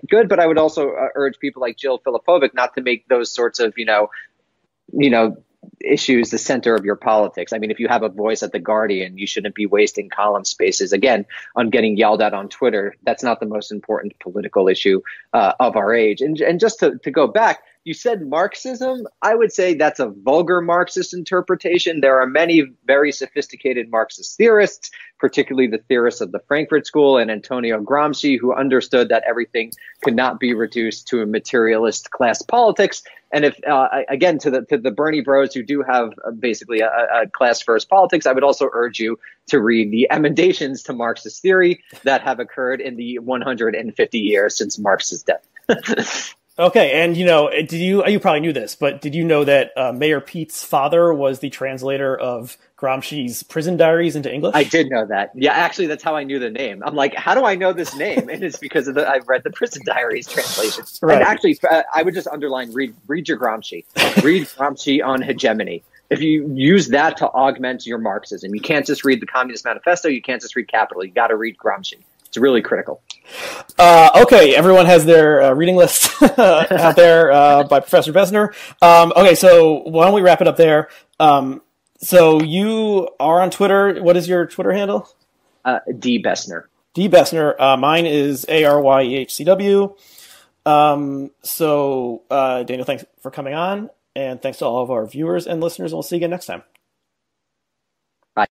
good. But I would also urge people like Jill Filipovic not to make those sorts of issues the center of your politics. I mean, if you have a voice at The Guardian, you shouldn't be wasting column spaces again on getting yelled at on Twitter. That's not the most important political issue of our age. And just to go back, you said Marxism. I would say that's a vulgar Marxist interpretation. There are many very sophisticated Marxist theorists, particularly the theorists of the Frankfurt School and Antonio Gramsci, who understood that everything could not be reduced to a materialist class politics. And if, again, to the Bernie bros who do have basically a class first politics, I would also urge you to read the emendations to Marxist theory that have occurred in the 150 years since Marx's death. Okay, and you probably knew this, but did you know that Mayor Pete's father was the translator of Gramsci's prison diaries into English? I did know that. Yeah, actually, that's how I knew the name. I'm like, how do I know this name? And it's because I've read the prison diaries translation. Right. And actually, I would just underline, read your Gramsci. Read Gramsci on hegemony. If you use that to augment your Marxism, you can't just read the Communist Manifesto. You can't just read Capital. You got to read Gramsci. It's really critical. Okay, everyone has their reading list out there by Professor Bessner. Okay, so why don't we wrap it up there? So you are on Twitter. What is your Twitter handle? D Bessner. D Bessner. Mine is ARYEHCW. So Daniel, thanks for coming on, and thanks to all of our viewers and listeners. And we'll see you again next time.